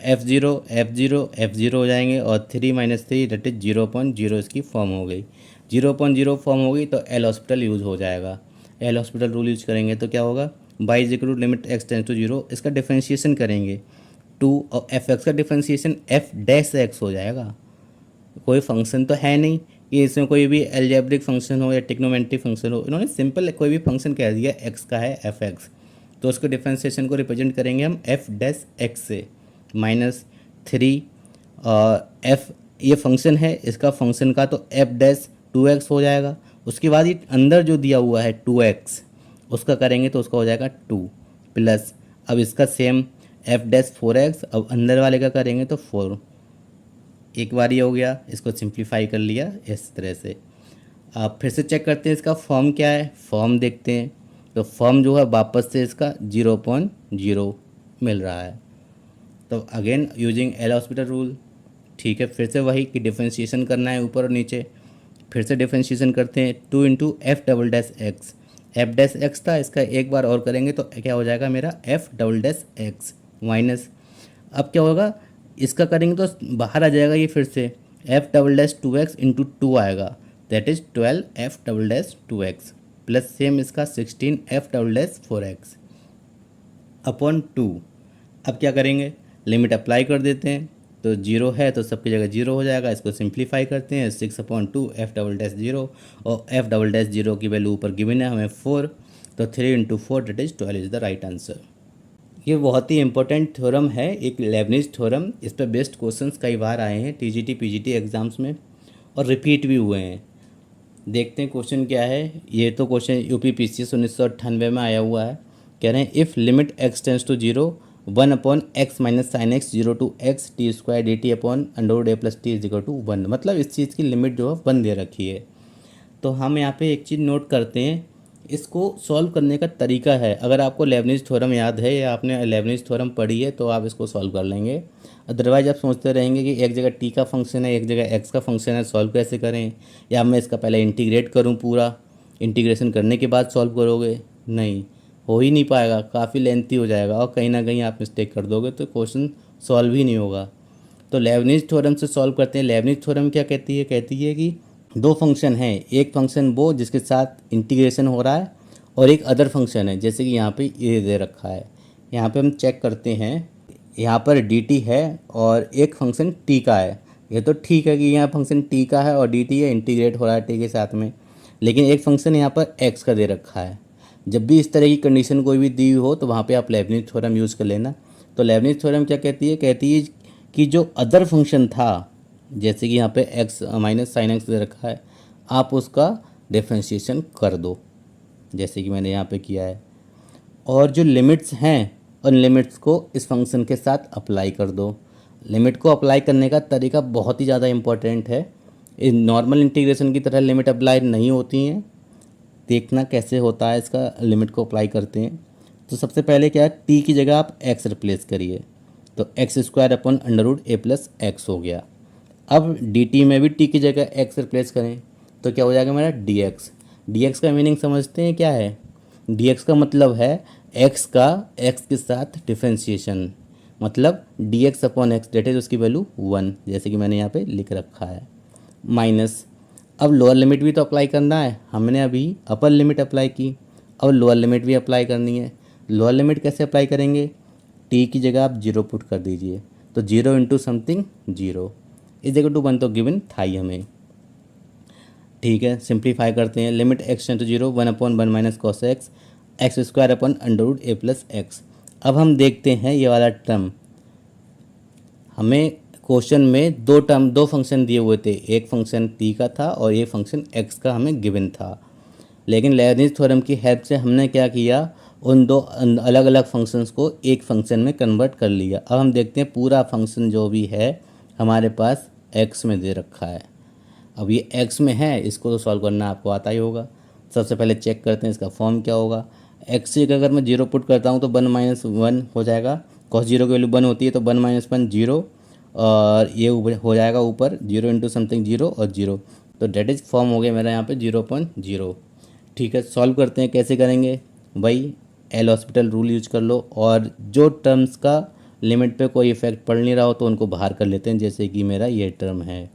F0 हो जाएंगे और 3 - 3 दैट इज 0.0 इसकी फॉर्म हो गई। 0.0 फॉर्म हो गई तो एल हॉस्पिटल यूज़ हो जाएगा। एल हॉस्पिटल रूल यूज करेंगे तो क्या होगा, y is equal to limit x tends to 0। इसका डिफ्रेंशिएशन करेंगे 2 और एफ एक्स का डिफ्रेंशिएशन एफ डैश एक्स हो जाएगा। कोई फंक्शन तो है नहीं कि इसमें कोई भी एल्जेब्रिक फंक्शन हो या टिग्नोमेट्रिक फंक्शन हो, इन्होंने सिंपल कोई भी फंक्शन कह दिया एक्स का है एफ एक्स, तो उसको डिफ्रेंशिएशन को रिप्रेजेंट करेंगे हम एफ डैश एक्स से -3 एफ ये फंक्शन है, इसका फंक्शन का तो एफ डैश 2x हो जाएगा। उसके बाद ये अंदर जो दिया हुआ है 2x उसका करेंगे तो उसका हो जाएगा 2 प्लस, अब इसका सेम एफ डैश 4x, अब अंदर वाले का करेंगे तो 4। एक बार ये हो गया, इसको सिंप्लीफाई कर लिया इस तरह से। आप फिर से चेक करते हैं इसका फॉर्म क्या है, फॉर्म देखते हैं तो फॉर्म जो है वापस से इसका 0.0 मिल रहा है। तो again using L hospital rule, ठीक है, फिर से वही कि डिफ्रेंशिएशन करना है ऊपर और नीचे। फिर से डिफ्रेंशिएशन करते हैं 2 × F double dash x. F dash x था, इसका एक बार और करेंगे तो क्या हो जाएगा मेरा F double dash x minus, अब क्या होगा इसका करेंगे तो बाहर आ जाएगा ये फिर से एफ डबल डैश 2x × 2 आएगा, that is 12 F double dash 2x plus same इसका 16 F double dash 4x upon 2। अब क्या करेंगे, लिमिट अप्लाई कर देते हैं तो 0 है तो सबकी जगह 0 हो जाएगा। इसको सिंप्लीफाई करते हैं 6/2 एफ डबल डैश 0 और एफ डबल डैश 0 की वैल्यू ऊपर गिवन है हमें 4, तो 3 × 4 that is 12 is the right answer. ये बहुत ही इंपॉर्टेंट थ्योरम है, एक लेबनिज थ्योरम। इस पर बेस्ट क्वेश्चंस कई बार आए हैं TGT PGT एग्जाम्स में और रिपीट भी हुए हैं। देखते हैं क्वेश्चन क्या है। ये तो क्वेश्चन UPPCS 1998 में आया हुआ है। कह रहे हैं if limit x tends to 0 1/x - sin x 0 to x t² dt upon √a + t is equal to 1, मतलब इस चीज़ की लिमिट जो है 1 दे रखी है। तो हम यहाँ पे एक चीज़ नोट करते हैं, इसको सॉल्व करने का तरीका है। अगर आपको लेबनिज थ्योरम याद है या आपने लेबनिज थ्योरम पढ़ी है तो आप इसको सॉल्व कर लेंगे। अदरवाइज आप सोचते रहेंगे कि एक जगह t का फंक्शन है एक जगह x का फंक्शन है, सॉल्व कैसे करें, या मैं इसका पहले इंटीग्रेट करूं, पूरा इंटीग्रेशन करने के बाद सॉल्व करोगे, नहीं हो ही नहीं पाएगा, काफ़ी लेंथी हो जाएगा और कहीं ना कहीं आप मिस्टेक कर दोगे तो क्वेश्चन सॉल्व ही नहीं होगा। तो लेबनिज थ्योरम से सॉल्व करते हैं। लेबनिज थ्योरम क्या कहती है कि दो फंक्शन हैं, एक फंक्शन वो जिसके साथ इंटीग्रेशन हो रहा है और एक अदर फंक्शन है, जैसे कि यहाँ पे ये दे रखा है। यहाँ पे हम चेक करते हैं, यहाँ पर dt है और एक फंक्शन t का है। ये तो ठीक है कि यहाँ फंक्शन t का है और dt है, इंटीग्रेट हो रहा है t के साथ में, लेकिन एक फंक्शन यहाँ पर x का दे रखा है। जब भी इस तरह की कंडीशन कोई भी दी हो तो वहाँ पर आप लेबनिज थ्योरम यूज़ कर लेना। तो लेबनिज थ्योरम क्या कहती है कि जो अदर फंक्शन था, जैसे कि यहाँ पे x - sin x दे रखा है, आप उसका डिफ्रेंशिएशन कर दो जैसे कि मैंने यहाँ पे किया है, और जो लिमिट्स हैं उन लिमिट्स को इस फंक्शन के साथ अप्लाई कर दो। लिमिट को अप्लाई करने का तरीका बहुत ही ज़्यादा इम्पोर्टेंट है। इन नॉर्मल इंटीग्रेशन की तरह लिमिट अप्लाई नहीं होती हैं। देखना कैसे होता है इसका, लिमिट को अप्लाई करते हैं तो सबसे पहले क्या है, t की जगह आप x रिप्लेस करिए तो x² अपॉन √a + x हो गया। अब dt में भी t की जगह x रिप्लेस करें तो क्या हो जाएगा मेरा dx। dx का मीनिंग समझते हैं क्या है, dx का मतलब है x का x के साथ डिफ्रेंशिएशन, मतलब dx अपॉन x डेट इज उसकी वैल्यू 1, जैसे कि मैंने यहाँ पे लिख रखा है, माइनस। अब लोअर लिमिट भी तो अप्लाई करना है, हमने अभी अपर लिमिट अप्लाई की, अब लोअर लिमिट भी अप्लाई करनी है। लोअर लिमिट कैसे अप्लाई करेंगे, t की जगह आप 0 पुट कर दीजिए तो 0 × समथिंग 0 इज इक्वल टू 1 तो गिवन था ही हमें। ठीक है, सिंप्लीफाई करते हैं। Limit x tends to zero 1/1 minus cos x x square upon under root A plus x. अब हम देखते हैं ये वाला टर्म, हमें क्वेश्चन में दो फंक्शन दिए हुए थे, एक फंक्शन टी का था और एक फंक्शन एक्स का हमें गिवन था। लेकिन लेबनिज़ थ्योरम की हेल्प से हमने क्या किया, उन दो अलग अलग फंक्शंस को एक फंक्शन में कन्वर्ट कर लिया। अब हम देखते हैं पूरा फंक्शन जो भी है हमारे पास एक्स में दे रखा है। अब ये एक्स में है, इसको तो सॉल्व करना आपको आता ही होगा। सबसे पहले चेक करते हैं इसका फॉर्म क्या होगा। एक्स की अगर मैं जीरो पुट करता हूँ तो 1 - 1 हो जाएगा। कॉस जीरो की वैल्यू 1 होती है तो 1 - 1 0, और ये हो जाएगा ऊपर 0 इंटू समथिंग 0 और 0, तो डेट इज़ फॉर्म हो गया मेरा यहाँ पे 0.0। ठीक है, सॉल्व करते हैं। कैसे करेंगे भाई, एल हॉस्पिटल रूल यूज कर लो, और जो टर्म्स का लिमिट पे कोई इफेक्ट पड़ नहीं रहा हो तो उनको बाहर कर लेते हैं। जैसे कि मेरा ये टर्म है,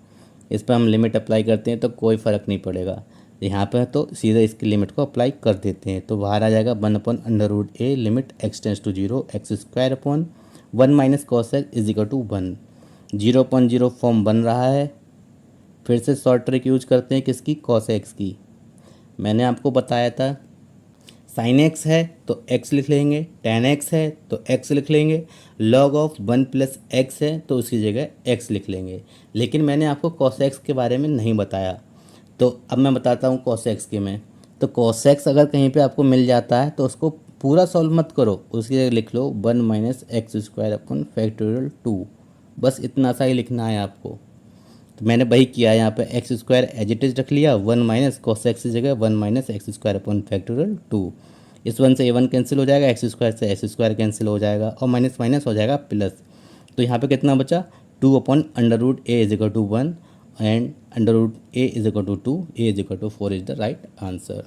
इस पर हम लिमिट अप्लाई करते हैं तो कोई फ़र्क नहीं पड़ेगा। यहाँ पर तो सीधे इसकी लिमिट को अप्लाई कर देते हैं, तो बाहर आ जाएगा 1/√a limit x tends to 0 x square upon 1 minus cos x is equal to 1। 0.0 form बन रहा है। फिर से शॉर्ट ट्रिक यूज करते हैं किसकी, कॉस एक्स की। मैंने आपको बताया था साइन एक्स है तो एक्स लिख लेंगे, टेन एक्स है तो एक्स लिख लेंगे, लॉग ऑफ 1 प्लस एक्स है तो उसकी जगह एक्स लिख लेंगे। लेकिन मैंने आपको कॉस एक्स के बारे में नहीं बताया, तो अब मैं बताता हूँ कॉस एक्स के में। तो कॉस एक्स अगर कहीं पे आपको मिल जाता है तो उसको पूरा सॉल्व मत करो, उसकी जगह लिख लो 1 माइनस एक्स स्क्वायर अपन फैक्टोरियल 2। बस इतना सा ही लिखना है आपको। तो मैंने वही किया, यहाँ पे x square as it is रख लिया, 1 माइनस कॉस एक्स की जगह 1 minus x square upon factorial 2। इस 1 से ये 1 कैंसिल हो जाएगा, एक्स स्क्वायर से एक्स स्क्वायर कैंसिल हो जाएगा, और माइनस माइनस हो जाएगा प्लस। तो यहाँ पे कितना बचा, 2/√a is equal to 1 and √a is equal to 2, a is equal to 4 is the right answer.